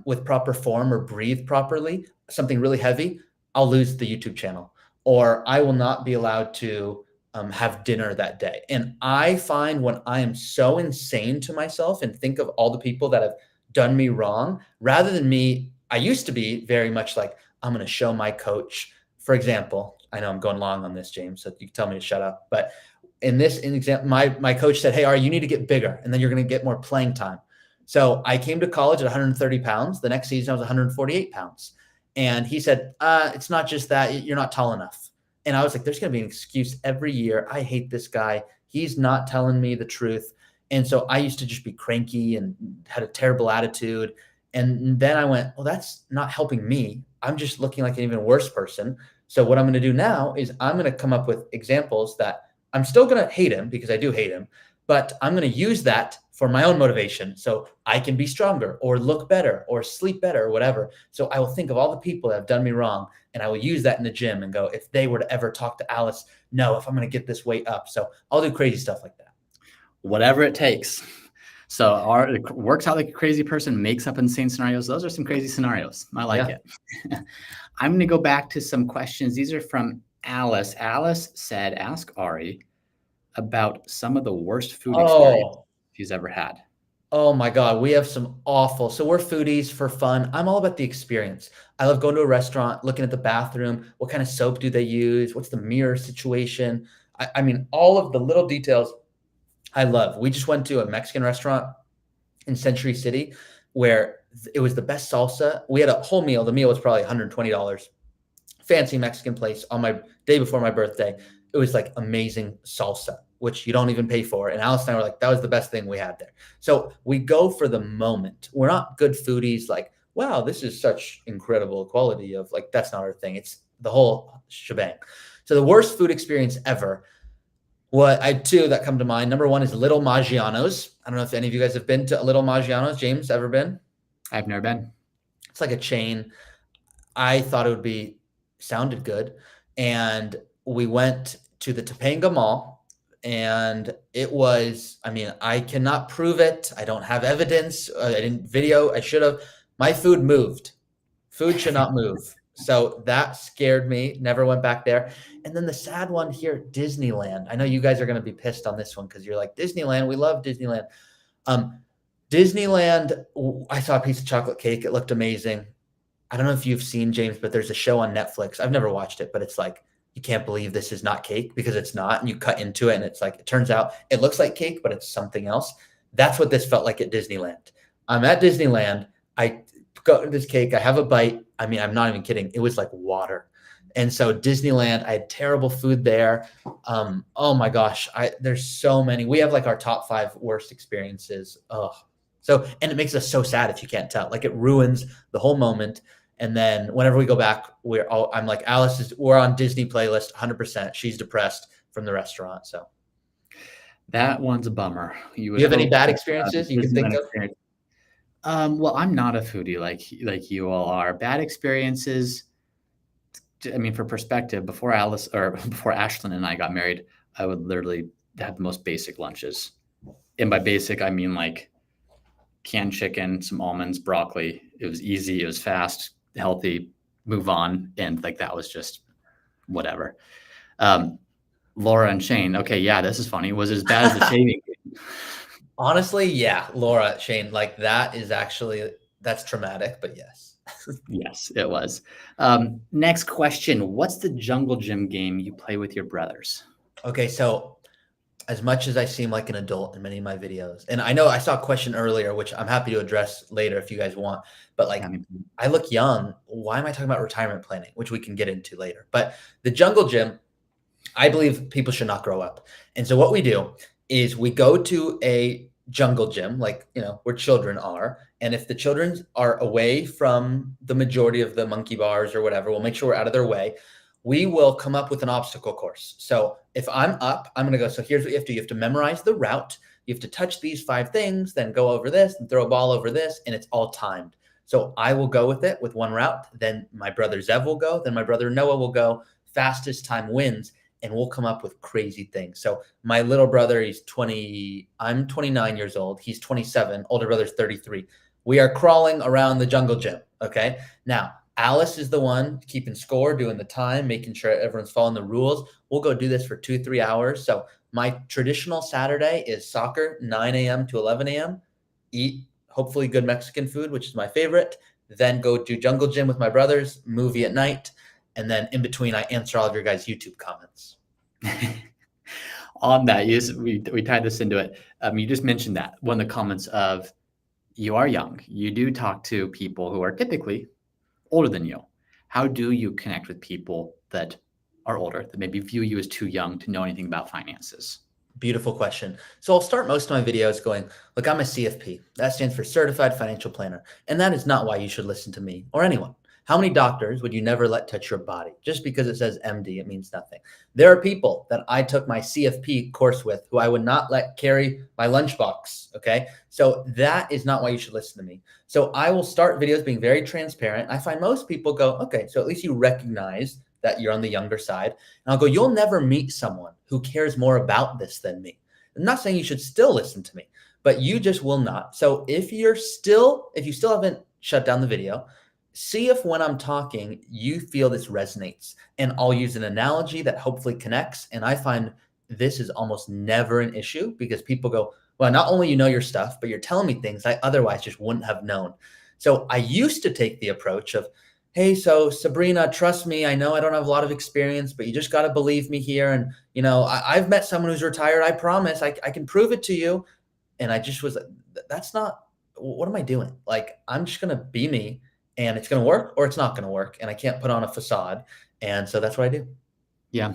with proper form or breathe properly, something really heavy, I'll lose the YouTube channel, or I will not be allowed to have dinner that day. And I find when I am so insane to myself and think of all the people that have done me wrong, rather than me, I used to be very much like, I'm going to show my coach. For example, I know I'm going long on this, James, so you can tell me to shut up. But in example, my coach said, hey, Ari, you need to get bigger, and then you're going to get more playing time. So I came to college at 130 pounds. The next season, I was 148 pounds. And he said, it's not just that, you're not tall enough. And I was like, there's going to be an excuse every year. I hate this guy. He's not telling me the truth. And so I used to just be cranky and had a terrible attitude. And then I went, well, that's not helping me. I'm just looking like an even worse person. So what I'm going to do now is I'm going to come up with examples that I'm still going to hate him, because I do hate him, but I'm going to use that for my own motivation, so I can be stronger or look better or sleep better or whatever. So I will think of all the people that have done me wrong, and I will use that in the gym and go, if they were to ever talk to Alice, no, if I'm going to get this weight up. So I'll do crazy stuff like that. Whatever it takes. So it works out like a crazy person, makes up insane scenarios. Those are some crazy scenarios. I like it. I'm going to go back to some questions. These are from Alice. Alice said, ask Ari about some of the worst food experience she's ever had. Oh my God, we have some awful. So we're foodies for fun. I'm all about the experience. I love going to a restaurant, looking at the bathroom. What kind of soap do they use? What's the mirror situation? I mean, all of the little details I love. We just went to a Mexican restaurant in Century City where it was the best salsa. We had a whole meal. The meal was probably $120. Fancy Mexican place on my day before my birthday. It was like amazing salsa, which you don't even pay for. And Alice and I were like, that was the best thing we had there. So we go for the moment. We're not good foodies like, wow, this is such incredible quality of, like, that's not our thing. It's the whole shebang. So the worst food experience ever. What I had two that come to mind. Number one is Little Maggiano's. I don't know if any of you guys have been to Little Maggiano's. James, ever been? I've never been. It's like a chain. I thought it would sounded good. And we went to the Topanga Mall, and it was, I mean, I cannot prove it. I don't have evidence. I didn't video. I should have. My food moved. Food should not move. So that scared me. Never went back there. And then the sad one here, Disneyland. I know you guys are going to be pissed on this one because you're like, Disneyland, we love Disneyland. Disneyland, I saw a piece of chocolate cake. It looked amazing. I don't know if you've seen, James, but there's a show on Netflix. I've never watched it, but it's like, you can't believe this is not cake, because it's not. And you cut into it and it's like, it turns out it looks like cake, but it's something else. That's what this felt like at Disneyland. I'm at Disneyland. I got this cake. I have a bite. I mean, I'm not even kidding. It was like water. And so Disneyland, I had terrible food there. Oh my gosh. There's so many. We have like our top 5 worst experiences. So, and it makes us so sad if you can't tell. Like, it ruins the whole moment. And then whenever we go back, I'm like, we're on Disney playlist 100%. She's depressed from the restaurant. So that one's a bummer. You have any bad experiences you can think of? Well, I'm not a foodie like you all are. Bad experiences. I mean, for perspective, before Ashlyn and I got married, I would literally have the most basic lunches. And by basic, I mean like canned chicken, some almonds, broccoli. It was easy. It was fast, healthy, move on. And like, that was just whatever. Laura and Shane. Okay. Yeah, this is funny. Was it as bad as the shaving? Honestly, yeah. Laura, Shane, like that's traumatic, but yes. Yes, it was. Next question. What's the jungle gym game you play with your brothers? Okay. So as much as I seem like an adult in many of my videos, and I know I saw a question earlier, which I'm happy to address later if you guys want, but like, I look young. Why am I talking about retirement planning, which we can get into later? But the jungle gym, I believe people should not grow up. And so what we do is we go to a jungle gym, like, where children are. And if the children are away from the majority of the monkey bars or whatever, we'll make sure we're out of their way. We will come up with an obstacle course. So if I'm up, I'm going to go, so here's what you have to do. You have to memorize the route. You have to touch these 5 things, then go over this and throw a ball over this. And it's all timed. So I will go with it with one route. Then my brother Zev will go. Then my brother Noah will go. Fastest time wins. And we'll come up with crazy things. So my little brother, he's 20, I'm 29 years old. He's 27, older brother's 33. We are crawling around the jungle gym, okay? Now, Alice is the one keeping score, doing the time, making sure everyone's following the rules. We'll go do this for 2-3 hours. So my traditional Saturday is soccer, 9 a.m. to 11 a.m., eat hopefully good Mexican food, which is my favorite, then go do jungle gym with my brothers, movie at night, and then in between, I answer all of your guys' YouTube comments. On that, we tied this into it. You just mentioned that one of the comments of, you are young. You do talk to people who are typically older than you. How do you connect with people that are older, that maybe view you as too young to know anything about finances? Beautiful question. So I'll start most of my videos going, look, I'm a CFP. That stands for Certified Financial Planner. And that is not why you should listen to me or anyone. How many doctors would you never let touch your body? Just because it says MD, it means nothing. There are people that I took my CFP course with who I would not let carry my lunchbox, okay? So that is not why you should listen to me. So I will start videos being very transparent. I find most people go, okay, so at least you recognize that you're on the younger side. And I'll go, you'll never meet someone who cares more about this than me. I'm not saying you should still listen to me, but you just will not. So if you still haven't shut down the video, see if when I'm talking, you feel this resonates, and I'll use an analogy that hopefully connects. And I find this is almost never an issue because people go, well, not only you know your stuff, but you're telling me things I otherwise just wouldn't have known. So I used to take the approach of, hey, so Sabrina, trust me, I know I don't have a lot of experience, but you just got to believe me here. And, I've met someone who's retired. I promise I can prove it to you. And I just was, that's not, what am I doing? Like, I'm just going to be me. And it's going to work or it's not going to work. And I can't put on a facade. And so that's what I do. Yeah,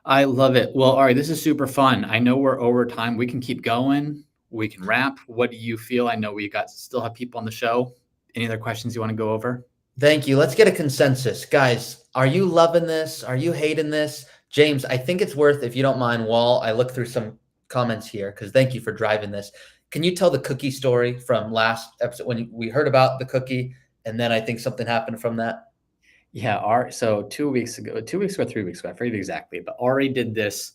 I love it. Well, Ari, this is super fun. I know we're over time. We can keep going. We can wrap. What do you feel? I know we still have people on the show. Any other questions you want to go over? Thank you. Let's get a consensus. Guys, are you loving this? Are you hating this? James, I think it's worth, if you don't mind, while I look through some comments here, because thank you for driving this. Can you tell the cookie story from last episode when we heard about the cookie? And then I think something happened from that. Yeah. So 2 weeks ago, 3 weeks ago, I forget exactly, but Ari did this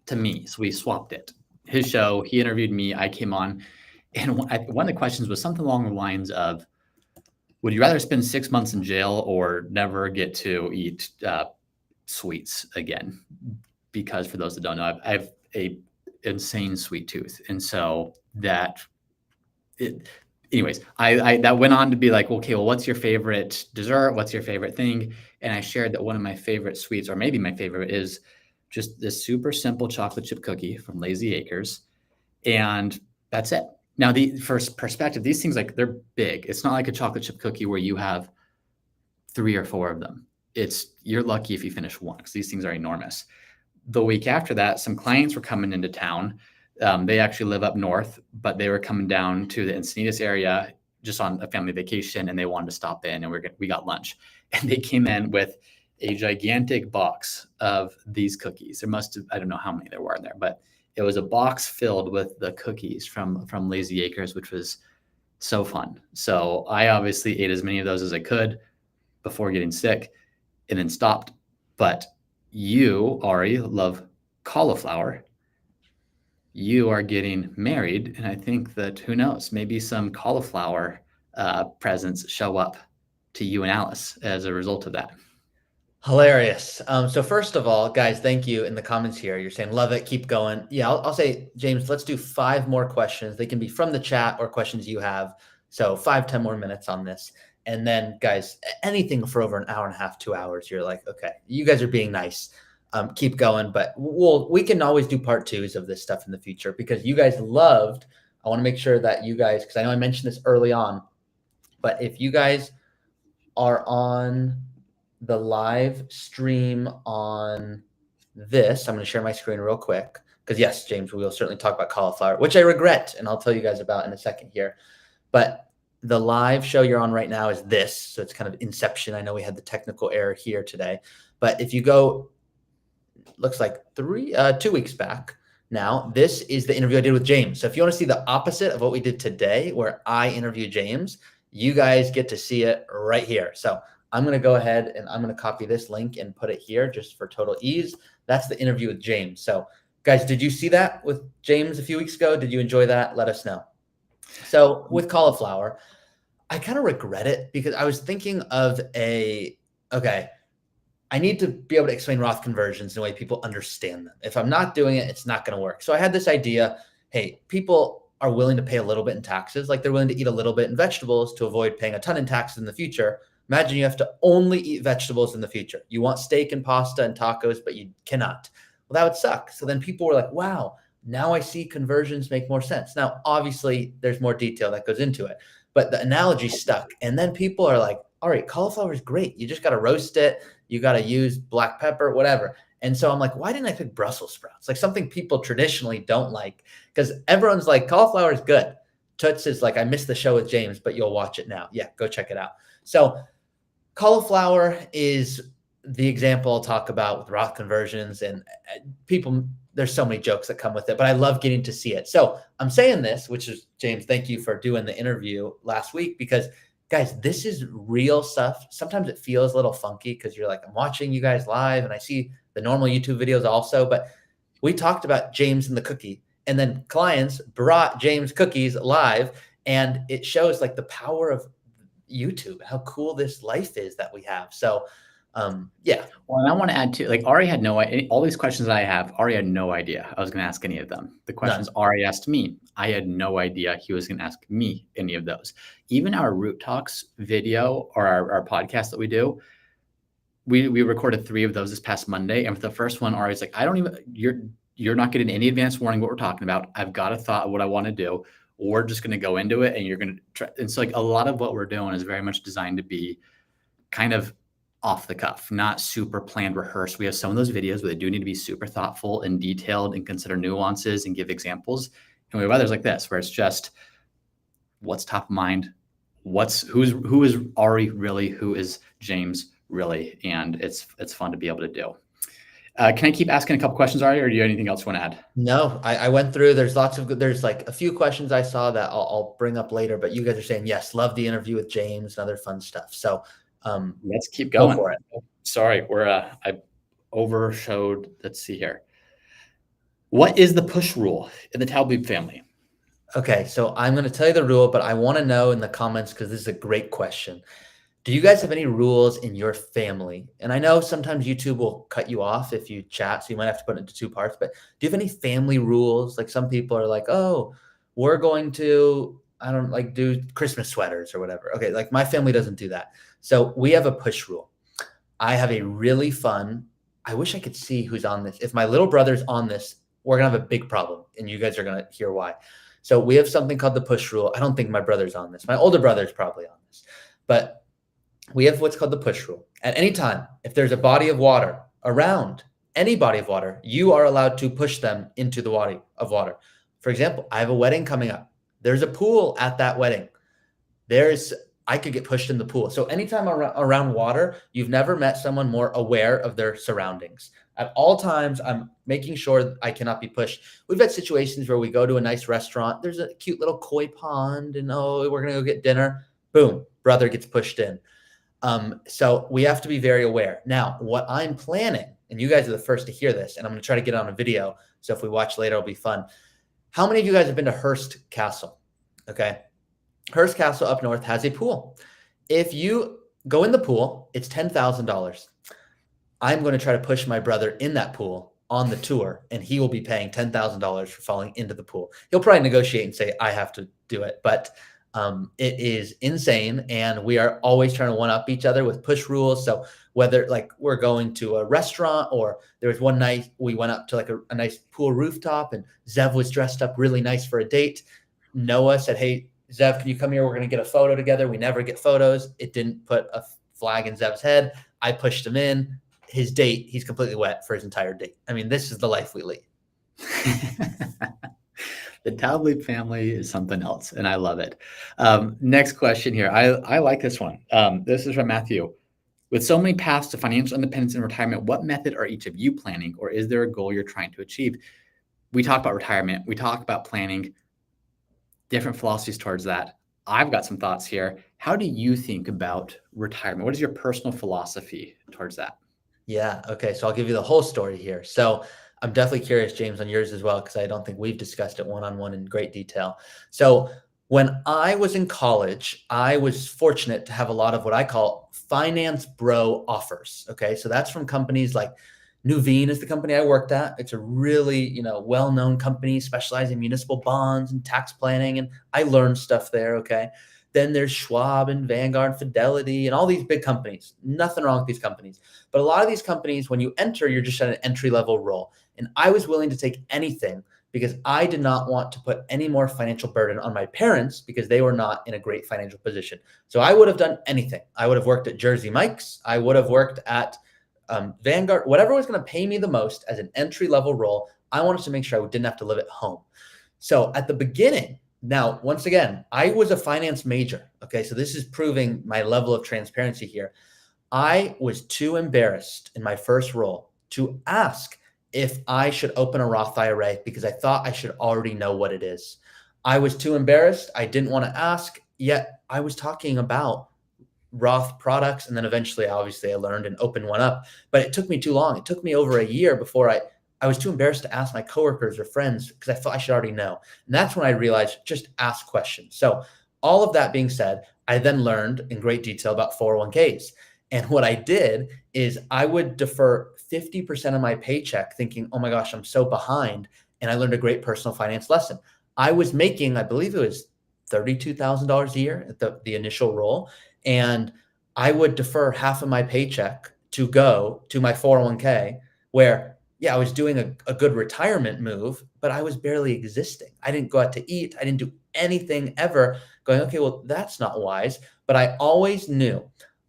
to me. So we swapped it. His show, he interviewed me, I came on. And one of the questions was something along the lines of, would you rather spend 6 months in jail or never get to eat sweets again? Because for those that don't know, I have a insane sweet tooth. And so anyways, I that went on to be like, okay, well, what's your favorite dessert? What's your favorite thing? And I shared that one of my favorite sweets, or maybe my favorite, is just this super simple chocolate chip cookie from Lazy Acres. And that's it. Now, the first perspective, these things, like, they're big. It's not like a chocolate chip cookie where you have 3 or 4 of them. You're lucky if you finish one, because these things are enormous. The week after that, some clients were coming into town. They actually live up north, but they were coming down to the Encinitas area just on a family vacation, and they wanted to stop in, and we got lunch. And they came in with a gigantic box of these cookies. There must have, I don't know how many there were in there, but it was a box filled with the cookies from Lazy Acres, which was so fun. So I obviously ate as many of those as I could before getting sick and then stopped. But you, Ari, love cauliflower. You are getting married, and I think that, who knows, maybe some cauliflower presents show up to you and Alice as a result of that. Hilarious. So first of all, guys, thank you in the comments here. You're saying, love it, keep going. Yeah, I'll say, James, let's do 5 more questions. They can be from the chat or questions you have. So 5-10 more minutes on this. And then, guys, anything for over an hour and a half, 2 hours, you're like, okay, you guys are being nice. keep going. But we can always do part 2s of this stuff in the future because you guys loved. I want to make sure that you guys, because I know I mentioned this early on, but if you guys are on the live stream on this, I'm going to share my screen real quick because yes, James, we will certainly talk about cauliflower, which I regret, and I'll tell you guys about in a second here. But the live show you're on right now is this, so it's kind of inception. I know we had the technical error here today, but if you go, looks like 2 weeks back now, this is the interview I did with James. So if you want to see the opposite of what we did today, where I interview James, you guys get to see it right here. So I'm going to go ahead and I'm going to copy this link and put it here just for total ease. That's the interview with James. So guys, did you see that with James a few weeks ago? Did you enjoy that? Let us know. So with cauliflower, I kind of regret it because I was thinking of I need to be able to explain Roth conversions in a way people understand them. If I'm not doing it, it's not going to work. So I had this idea, hey, people are willing to pay a little bit in taxes, like they're willing to eat a little bit in vegetables to avoid paying a ton in taxes in the future. Imagine you have to only eat vegetables in the future. You want steak and pasta and tacos, but you cannot. Well, that would suck. So then people were like, wow, now I see conversions make more sense. Now, obviously, there's more detail that goes into it, but the analogy stuck. And then people are like, all right, cauliflower is great. You just got to roast it. You got to use black pepper, whatever. And so I'm like, why didn't I pick Brussels sprouts? Like something people traditionally don't like, because everyone's like, cauliflower is good. Toots is like, I missed the show with James, but you'll watch it now. Yeah, go check it out. So cauliflower is the example I'll talk about with Roth conversions, and people, there's so many jokes that come with it, but I love getting to see it. So I'm saying this, which is, James, thank you for doing the interview last week, because guys, this is real stuff. Sometimes it feels a little funky because you're like, I'm watching you guys live and I see the normal YouTube videos also, but we talked about James and the cookie, and then clients brought James cookies live, and it shows like the power of YouTube, how cool this life is that we have. So yeah. Well, and I want to add too, like Ari had no idea, all these questions that I have, Ari had no idea I was going to ask any of them. The questions Ari asked me, I had no idea he was going to ask me any of those. Even our Root Talks video or our podcast that we do, we recorded 3 of those this past Monday. And for the first one, Ari's like, you're not getting any advance warning what we're talking about. I've got a thought of what I want to do. We're just going to go into it and you're going to try. And so like a lot of what we're doing is very much designed to be kind of off the cuff, not super planned, rehearsed. We have some of those videos where they do need to be super thoughtful and detailed and consider nuances and give examples. And we have others like this, where it's just what's top of mind, who is Ari really, who is James really, and it's fun to be able to do. Can I keep asking a couple questions, Ari, or do you have anything else you want to add? No, I went through. There's like a few questions I saw that I'll bring up later, but you guys are saying yes, love the interview with James and other fun stuff. So let's keep going. Go for it. Sorry, I overshowed. Let's see here. What is the push rule in the Taublieb family? Okay, so I'm going to tell you the rule, but I want to know in the comments, because this is a great question. Do you guys have any rules in your family? And I know sometimes YouTube will cut you off if you chat, so you might have to put it into 2 parts, but do you have any family rules? Like some people are like, oh, we're going to, I don't like do Christmas sweaters or whatever. Okay, like my family doesn't do that. So we have a push rule. I have a really fun, I wish I could see who's on this. If my little brother's on this, we're going to have a big problem, and you guys are going to hear why. So we have something called the push rule. I don't think my brother's on this. My older brother's probably on this, but we have what's called the push rule. At any time, if there's a body of water around any body of water, you are allowed to push them into the body of water. For example, I have a wedding coming up. There's a pool at that wedding. I could get pushed in the pool. So anytime around water, you've never met someone more aware of their surroundings. At all times, I'm making sure I cannot be pushed. We've had situations where we go to a nice restaurant. There's a cute little koi pond, and we're going to go get dinner. Boom, brother gets pushed in. So we have to be very aware. Now, what I'm planning, and you guys are the first to hear this, and I'm going to try to get on a video. So if we watch later, it'll be fun. How many of you guys have been to Hearst Castle? Okay. Hearst Castle up north has a pool. If you go in the pool, it's $10,000. I'm going to try to push my brother in that pool on the tour, and he will be paying $10,000 for falling into the pool. He'll probably negotiate and say, I have to do it. But It is insane. And we are always trying to one up each other with push rules. So whether like we're going to a restaurant, or there was one night we went up to like a nice pool rooftop and Zev was dressed up really nice for a date. Noah said, hey, Zev, can you come here? We're going to get a photo together. We never get photos. It didn't put a flag in Zev's head. I pushed him in. His date, he's completely wet for his entire date. I mean, this is the life we lead. The Taublieb family is something else, and I love it. Next question here. I like this one. This is from Matthew. With so many paths to financial independence and retirement, what method are each of you planning, or is there a goal you're trying to achieve? We talk about retirement. We talk about planning, different philosophies towards that. I've got some thoughts here. How do you think about retirement? What is your personal philosophy towards that? Yeah. Okay. So I'll give you the whole story here. So I'm definitely curious, James, on yours as well, because I don't think we've discussed it one-on-one in great detail. So when I was in college, I was fortunate to have a lot of what I call finance bro offers. Okay. So that's from companies like Nuveen is the company I worked at. It's a really, well-known company specializing in municipal bonds and tax planning. And I learned stuff there. Okay. Then there's Schwab and Vanguard and Fidelity and all these big companies. Nothing wrong with these companies. But a lot of these companies, when you enter, you're just at an entry-level role. And I was willing to take anything because I did not want to put any more financial burden on my parents because they were not in a great financial position. So I would have done anything. I would have worked at Jersey Mike's. I would have worked at Vanguard, whatever was going to pay me the most as an entry-level role. I wanted to make sure I didn't have to live at home. So at the beginning, now, once again, I was a finance major. Okay, so this is proving my level of transparency here. I was too embarrassed in my first role to ask if I should open a Roth IRA because I thought I should already know what it is. I was too embarrassed. I didn't want to ask, yet I was talking about Roth products. And then eventually, obviously, I learned and opened one up. But it took me too long. It took me over a year before I was too embarrassed to ask my coworkers or friends because I thought I should already know. And that's when I realized just ask questions. So all of that being said, I then learned in great detail about 401ks. And what I did is I would defer 50% of my paycheck thinking, oh my gosh, I'm so behind. And I learned a great personal finance lesson. I was making, I believe it was $32,000 a year at the initial role. And I would defer half of my paycheck to go to my 401k where I was doing a good retirement move, but I was barely existing. I didn't go out to eat. I didn't do anything ever going, okay, well, that's not wise. But I always knew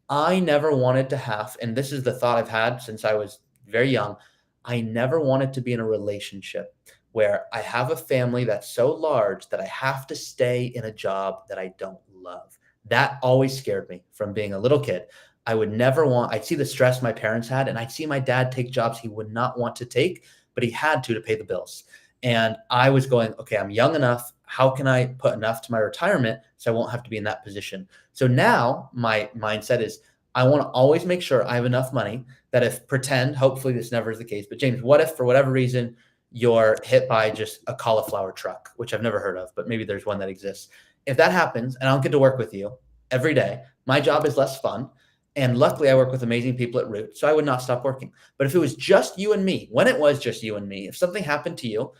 I never wanted to have, and this is the thought I've had since I was very young, I never wanted to be in a relationship where I have a family that's so large that I have to stay in a job that I don't love. That always scared me from being a little kid. I would never I'd see the stress my parents had, and I'd see my dad take jobs he would not want to take, but he had to pay the bills. And I was going, okay, I'm young enough. How can I put enough to my retirement so I won't have to be in that position? So now my mindset is I want to always make sure I have enough money that hopefully this never is the case, but James, what if for whatever reason you're hit by just a cauliflower truck, which I've never heard of, but maybe there's one that exists. If that happens and I don't get to work with you every day, my job is less fun. And luckily, I work with amazing people at Root, so I would not stop working. But if it was just you and me, when it was just you and me, if something happened to you,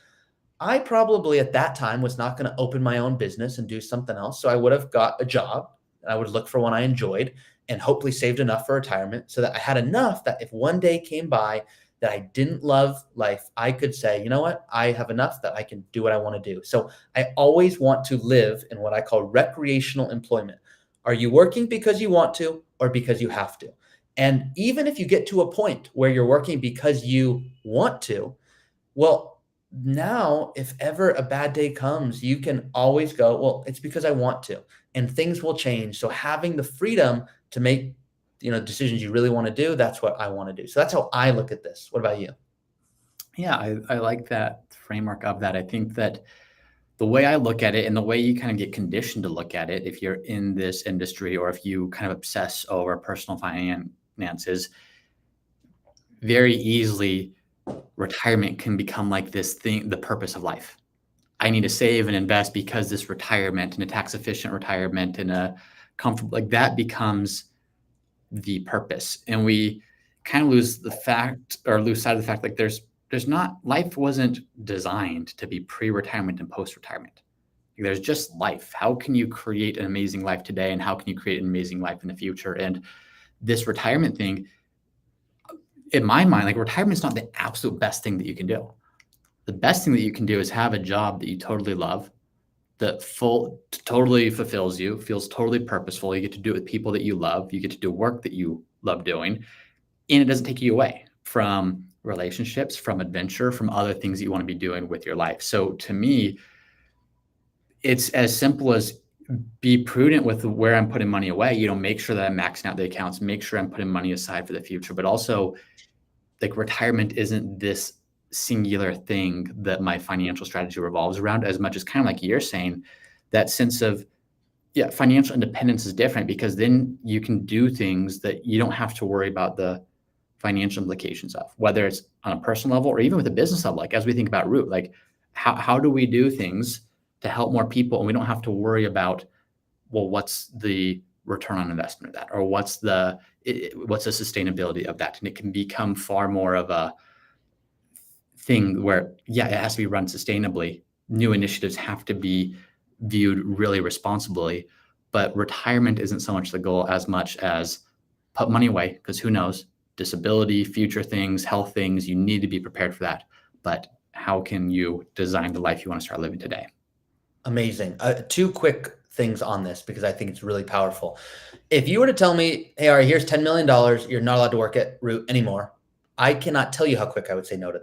I probably at that time was not going to open my own business and do something else. So I would have got a job, and I would look for one I enjoyed and hopefully saved enough for retirement so that I had enough that if one day came by that I didn't love life, I could say, you know what, I have enough that I can do what I want to do. So I always want to live in what I call recreational employment. Are you working because you want to or because you have to? And even if you get to a point where you're working because you want to, well, now if ever a bad day comes, you can always go, well, it's because I want to, and things will change. So having the freedom to make, decisions you really want to do, that's what I want to do. So that's how I look at this. What about you? Yeah, I like that framework of that. I think that the way I look at it and the way you kind of get conditioned to look at it, if you're in this industry or if you kind of obsess over personal finances, very easily retirement can become like this thing, the purpose of life. I need to save and invest because this retirement and a tax efficient retirement and a comfortable, like that becomes the purpose. And we kind of lose sight of the fact, like life wasn't designed to be pre-retirement and post-retirement. There's just life. How can you create an amazing life today? And how can you create an amazing life in the future? And this retirement thing, in my mind, like retirement is not the absolute best thing that you can do. The best thing that you can do is have a job that you totally love, that totally fulfills you, feels totally purposeful. You get to do it with people that you love. You get to do work that you love doing, and it doesn't take you away from relationships, from adventure, from other things that you want to be doing with your life. So to me, it's as simple as be prudent with where I'm putting money away. Make sure that I'm maxing out the accounts, make sure I'm putting money aside for the future, but also like retirement isn't this singular thing that my financial strategy revolves around, as much as kind of like you're saying, that sense of, financial independence is different because then you can do things that you don't have to worry about the financial implications of, whether it's on a personal level or even with a business level. Like as we think about Root, like how do we do things to help more people, and we don't have to worry about, well, what's the return on investment of that, or what's the sustainability of that? And it can become far more of a thing where, it has to be run sustainably. New initiatives have to be viewed really responsibly, but retirement isn't so much the goal as much as put money away, because who knows, disability, future things, health things, you need to be prepared for that. But how can you design the life you want to start living today? Amazing. Two quick things on this, because I think it's really powerful. If you were to tell me, hey, Ari, here's $10 million, you're not allowed to work at Root anymore, I cannot tell you how quick I would say no to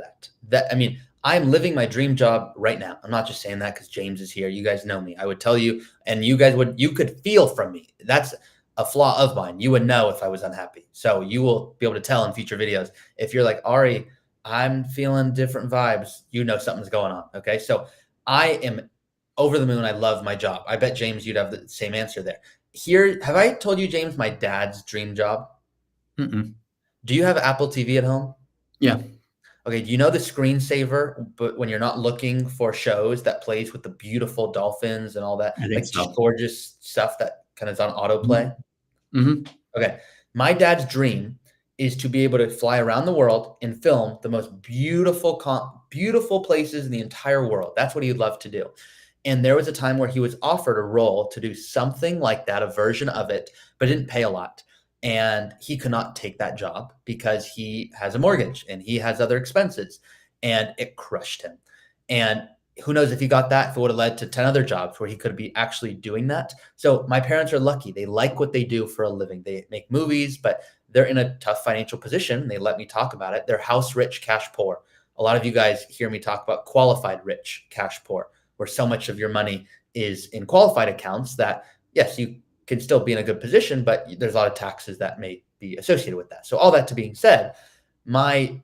that. I'm living my dream job right now. I'm not just saying that because James is here. You guys know me. I would tell you, and you could feel from me. That's a flaw of mine. You would know if I was unhappy. So you will be able to tell in future videos. If you're like, Ari, I'm feeling different vibes, something's going on. Okay. So I am over the moon. I love my job. I bet, James, you'd have the same answer there. Here, have I told you, James, my dad's dream job? Mm-mm. Do you have Apple TV at home? Yeah. Okay. Do you know the screensaver, but when you're not looking for shows, that plays with the beautiful dolphins and all that, gorgeous stuff that kind of is on autoplay? Mm-hmm. Okay. My dad's dream is to be able to fly around the world and film the most beautiful places in the entire world. That's what he'd love to do. And there was a time where he was offered a role to do something like that, a version of it, but it didn't pay a lot. And he could not take that job because he has a mortgage and he has other expenses, and it crushed him. And who knows if he got that, if it would have led to 10 other jobs where he could be actually doing that. So my parents are lucky. They like what they do for a living. They make movies, but they're in a tough financial position. They let me talk about it. They're house rich, cash poor. A lot of you guys hear me talk about qualified rich, cash poor, where so much of your money is in qualified accounts that, yes, you can still be in a good position, but there's a lot of taxes that may be associated with that. So all that to being said, my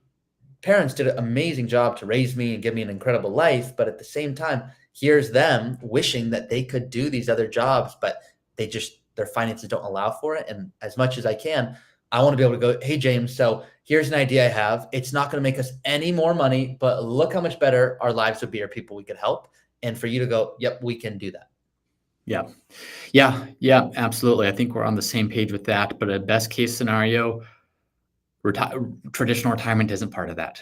parents did an amazing job to raise me and give me an incredible life. But at the same time, here's them wishing that they could do these other jobs, but their finances don't allow for it. And as much as I can, I want to be able to go, hey, James, so here's an idea I have. It's not going to make us any more money, but look how much better our lives would be, or people we could help. And for you to go, yep, we can do that. Yeah, absolutely. I think we're on the same page with that. But a best case scenario, traditional retirement isn't part of that.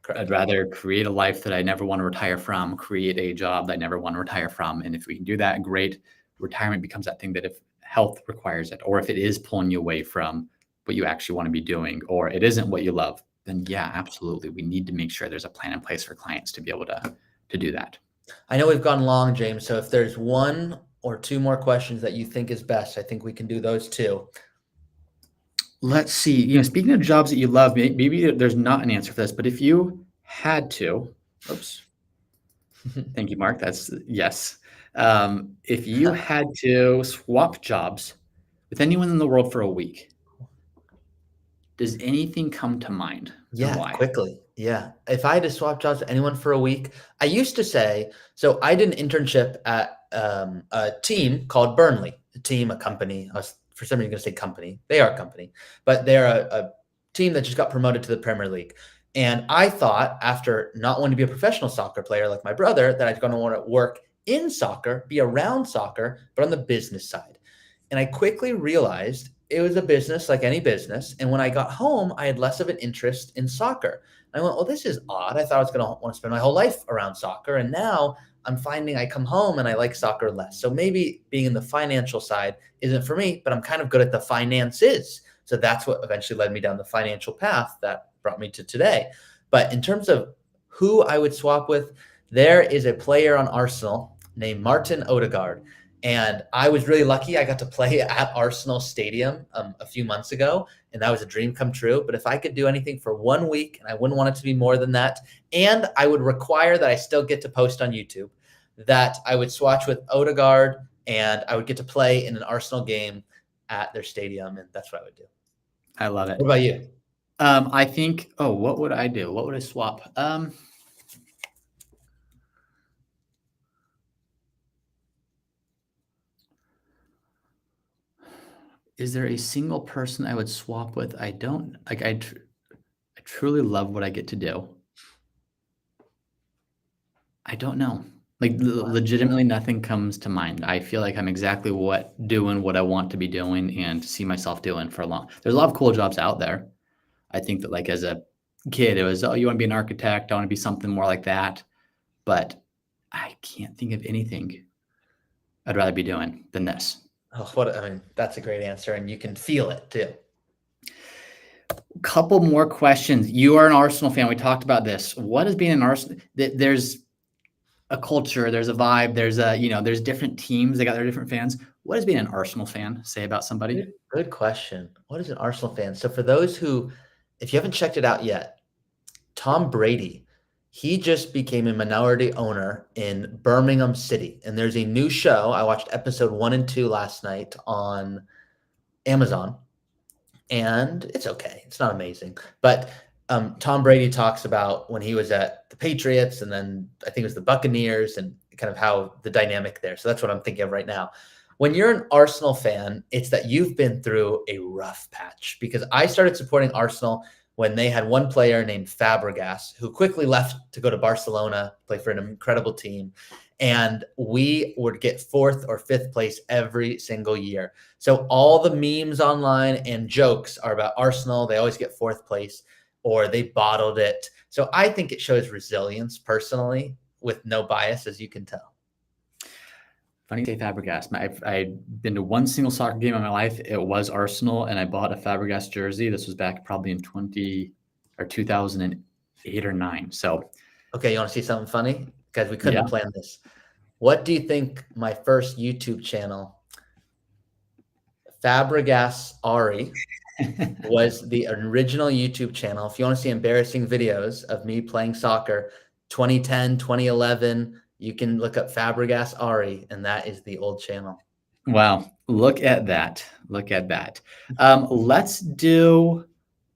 Correct. I'd rather create a life that I never want to retire from, create a job that I never want to retire from. And if we can do that, great. Retirement becomes that thing that if health requires it, or if it is pulling you away from what you actually want to be doing, or it isn't what you love, then yeah, absolutely. We need to make sure there's a plan in place for clients to be able to do that. I know we've gone long, James. So if there's one or two more questions that you think is best, I think we can do those too. Let's see. Speaking of jobs that you love, maybe there's not an answer for this, but if you had to, thank you, Mark. That's yes. If you had to swap jobs with anyone in the world for a week, does anything come to mind? Yeah, quickly. Yeah. If I had to swap jobs with anyone for a week, I used to say, so I did an internship at a team called Burnley, a company. I was for some reason going to say company. They are a company, but they're a team that just got promoted to the Premier League. And I thought, after not wanting to be a professional soccer player like my brother, that I was going to want to work in soccer, be around soccer, but on the business side. And I quickly realized it was a business like any business. And when I got home, I had less of an interest in soccer. And I went, well, this is odd. I thought I was going to want to spend my whole life around soccer. And now I'm finding I come home and I like soccer less. So maybe being in the financial side isn't for me, but I'm kind of good at the finances. So that's what eventually led me down the financial path that brought me to today. But in terms of who I would swap with, there is a player on Arsenal named Martin Odegaard. And I was really lucky. I got to play at Arsenal Stadium a few months ago, and that was a dream come true. But if I could do anything for 1 week, and I wouldn't want it to be more than that, and I would require that I still get to post on YouTube, that I would swatch with Odegaard, and I would get to play in an Arsenal game at their stadium, and that's what I would do. I love it. What about you? I think, what would I do? What would I swap? Is there a single person I would swap with? I don't like. I truly love what I get to do. I don't know. Like legitimately, nothing comes to mind. I feel like I'm exactly doing what I want to be doing and see myself doing for a long. There's a lot of cool jobs out there. I think that like as a kid, it was, you want to be an architect. I want to be something more like that. But I can't think of anything I'd rather be doing than this. Oh, that's a great answer, and you can feel it too. Couple more questions. You are an Arsenal fan. We talked about this. What is being an Arsenal? There's a culture, there's a vibe, there's different teams. They got their different fans. What does being an Arsenal fan say about somebody? Good question. What is an Arsenal fan? So for those who, if you haven't checked it out yet, Tom Brady, he just became a minority owner in Birmingham City. And there's a new show. I watched episode 1 and 2 last night on Amazon. And it's okay. It's not amazing. But Tom Brady talks about when he was at the Patriots and then I think it was the Buccaneers and kind of how the dynamic there. So that's what I'm thinking of right now. When you're an Arsenal fan, it's that you've been through a rough patch, because I started supporting Arsenal when they had one player named Fabregas who quickly left to go to Barcelona, play for an incredible team. And we would get 4th or 5th place every single year. So all the memes online and jokes are about Arsenal. They always get 4th place or they bottled it. So I think it shows resilience personally with no bias, as you can tell. Funny to say Fabregas. I've been to one single soccer game in my life. It was Arsenal, and I bought a Fabregas jersey. This was back probably in 2008 or 9. So, okay, you want to see something funny? Because we couldn't have planned this. What do you think my first YouTube channel, Fabregas Ari, was the original YouTube channel? If you want to see embarrassing videos of me playing soccer, 2010, 2011, you can look up Fabregas Ari, and that is the old channel. Wow. Look at that. Look at that. Let's do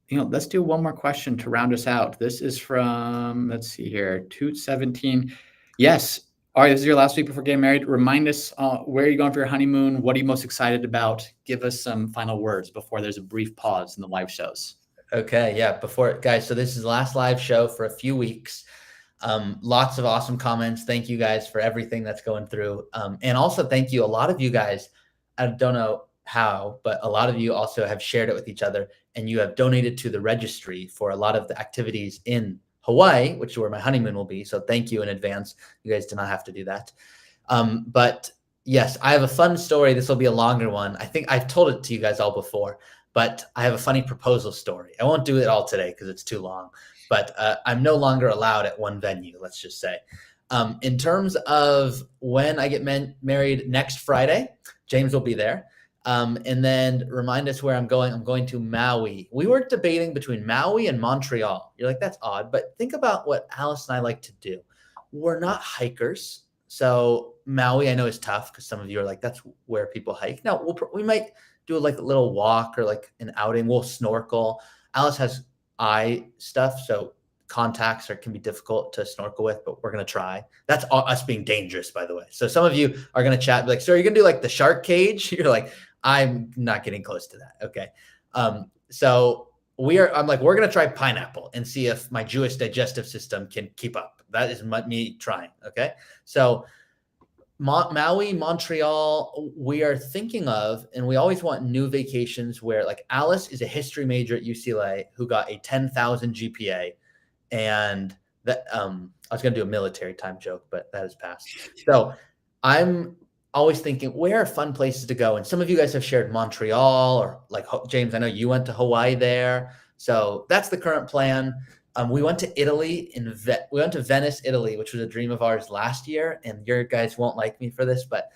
one more question to round us out. This is from, let's see here, 217. Yes. Ari, this is your last week before getting married. Remind us, where are you going for your honeymoon? What are you most excited about? Give us some final words before there's a brief pause in the live shows. Okay. Yeah. Guys, so this is the last live show for a few weeks. Lots of awesome comments. Thank you guys for everything that's going through. And also thank you. A lot of you guys, I don't know how, but a lot of you also have shared it with each other, and you have donated to the registry for a lot of the activities in Hawaii, which is where my honeymoon will be. So thank you in advance. You guys do not have to do that. But yes, I have a fun story. This will be a longer one. I think I've told it to you guys all before, but I have a funny proposal story. I won't do it all today because it's too long. But I'm no longer allowed at one venue, let's just say. In terms of when I get married next Friday, James will be there. And then remind us where I'm going. I'm going to Maui. We were debating between Maui and Montreal. You're like, that's odd. But think about what Alice and I like to do. We're not hikers. So Maui, I know, is tough because some of you are like, that's where people hike. Now, we might do like a little walk or like an outing. We'll snorkel. Alice has eye stuff, so contacts can be difficult to snorkel with, but we're going to try. That's us being dangerous, by the way. So some of you are going to chat like, so are you going to do like the shark cage? You're like, I'm not getting close to that. Okay. So I'm like, we're going to try pineapple and see if my Jewish digestive system can keep up. That is me trying. Okay. So Maui, Montreal, we are thinking of, and we always want new vacations where, like, Alice is a history major at UCLA who got a 10,000 GPA, and that I was going to do a military time joke, but that has passed. So I'm always thinking, where are fun places to go? And some of you guys have shared Montreal, or like James, I know you went to Hawaii there. So that's the current plan. We went to Italy we went to Venice, Italy, which was a dream of ours last year. And your guys won't like me for this, but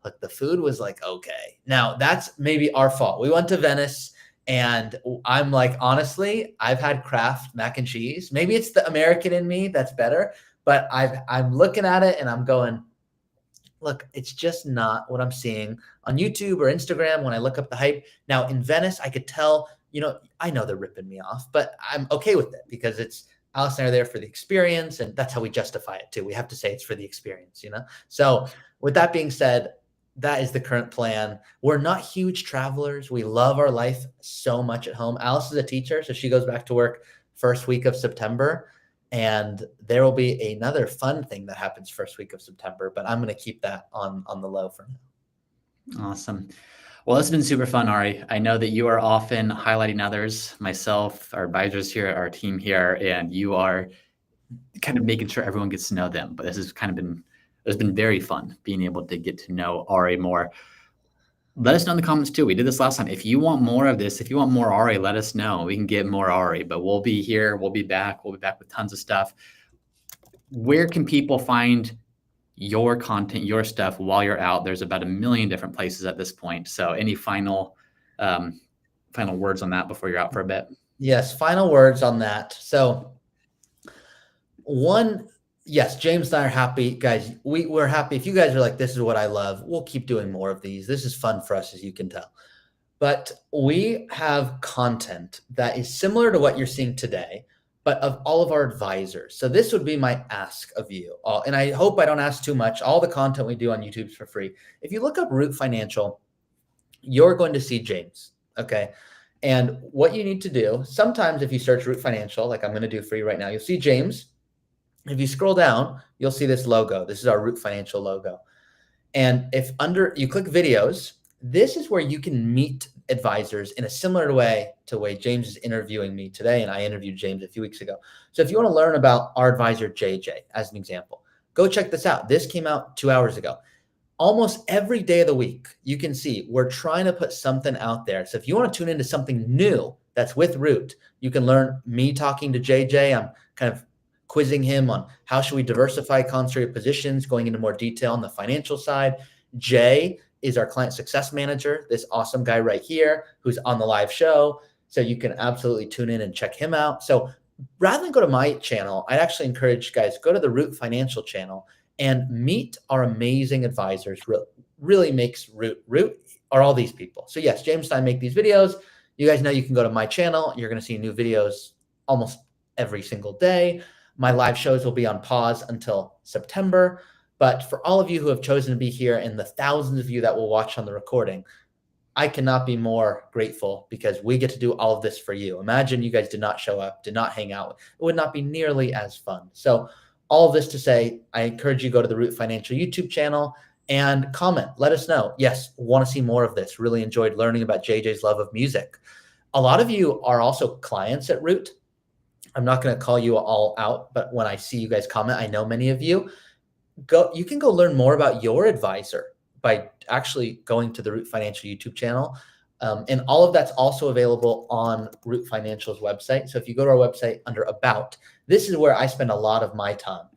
look, the food was like, okay. Now that's maybe our fault. We went to Venice, and I'm like, honestly, I've had Kraft mac and cheese. Maybe it's the American in me that's better, but I'm looking at it and I'm going, look, it's just not what I'm seeing on YouTube or Instagram when I look up the hype. Now in Venice, I could tell, I know they're ripping me off, but I'm okay with it because it's Alice and I are there for the experience, and that's how we justify it too. We have to say it's for the experience, So with that being said, that is the current plan. We're not huge travelers. We love our life so much at home. Alice is a teacher, so she goes back to work first week of September. And there will be another fun thing that happens first week of September, but I'm going to keep that on the low for now. Awesome. Well, it's been super fun, Ari. I know that you are often highlighting others, myself, our advisors here, our team here, and you are kind of making sure everyone gets to know them. But this has it's been very fun being able to get to know Ari more. Let us know in the comments too. We did this last time. If you want more of this, if you want more Ari, let us know. We can get more Ari, but we'll be here. We'll be back. We'll be back with tons of stuff. Where can people find your content, your stuff while you're out? There's about 1 million different places at this point. So any final words on that before you're out for a bit? Yes. Final words on that. So yes, James and I are happy, guys. We're happy. If you guys are like, this is what I love, we'll keep doing more of these. This is fun for us, as you can tell. But we have content that is similar to what you're seeing today, but of all of our advisors. So this would be my ask of you. And I hope I don't ask too much. All the content we do on YouTube is for free. If you look up Root Financial, you're going to see James, okay? And what you need to do, sometimes if you search Root Financial, like I'm going to do for you right now, you'll see James. If you scroll down, you'll see this logo. This is our Root Financial logo. And if you click videos, this is where you can meet advisors in a similar way to the way James is interviewing me today. And I interviewed James a few weeks ago. So if you want to learn about our advisor, JJ, as an example, go check this out. This came out 2 hours ago. Almost every day of the week, you can see we're trying to put something out there. So if you want to tune into something new that's with Root, you can learn me talking to JJ. I'm kind of quizzing him on how should we diversify concentrated positions, going into more detail on the financial side. Jay is our client success manager, this awesome guy right here who's on the live show. So you can absolutely tune in and check him out. So rather than go to my channel, I'd actually encourage you guys, go to the Root Financial channel and meet our amazing advisors. Really makes Root are all these people. So yes, James and I make these videos. You guys know you can go to my channel. You're going to see new videos almost every single day. My live shows will be on pause until September. But for all of you who have chosen to be here and the thousands of you that will watch on the recording, I cannot be more grateful because we get to do all of this for you. Imagine you guys did not show up, did not hang out. It would not be nearly as fun. So all of this to say, I encourage you to go to the Root Financial YouTube channel and comment. Let us know. Yes, want to see more of this. Really enjoyed learning about JJ's love of music. A lot of you are also clients at Root. I'm not going to call you all out, but when I see you guys comment, I know many of you. You can go learn more about your advisor by actually going to the Root Financial YouTube channel. And all of that's also available on Root Financial's website. So if you go to our website under About, this is where I spend a lot of my time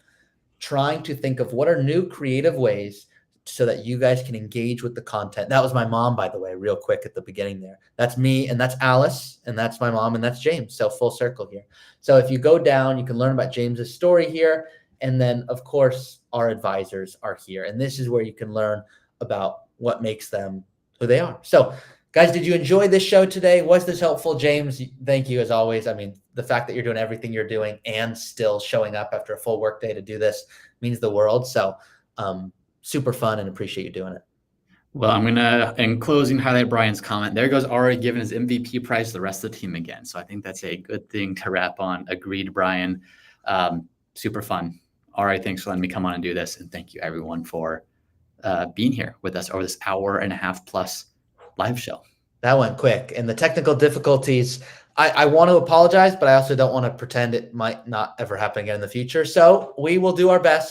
trying to think of what are new creative ways so that you guys can engage with the content. That was my mom, by the way, real quick at the beginning there. That's me, and that's Alice, and that's my mom, and that's James. So full circle here. So if you go down, you can learn about James's story here. And then, of course, our advisors are here. And this is where you can learn about what makes them who they are. So, guys, did you enjoy this show today? Was this helpful, James? Thank you, as always. I mean, the fact that you're doing everything you're doing and still showing up after a full workday to do this means the world. So, super fun and appreciate you doing it. Well, I'm going to, in closing, highlight Brian's comment. There goes Ari giving his MVP prize to the rest of the team again. So I think that's a good thing to wrap on. Agreed, Brian. Super fun. Ari, thanks for letting me come on and do this. And thank you, everyone, for being here with us over this 1.5 hour plus live show. That went quick. And the technical difficulties, I want to apologize, but I also don't want to pretend it might not ever happen again in the future. So we will do our best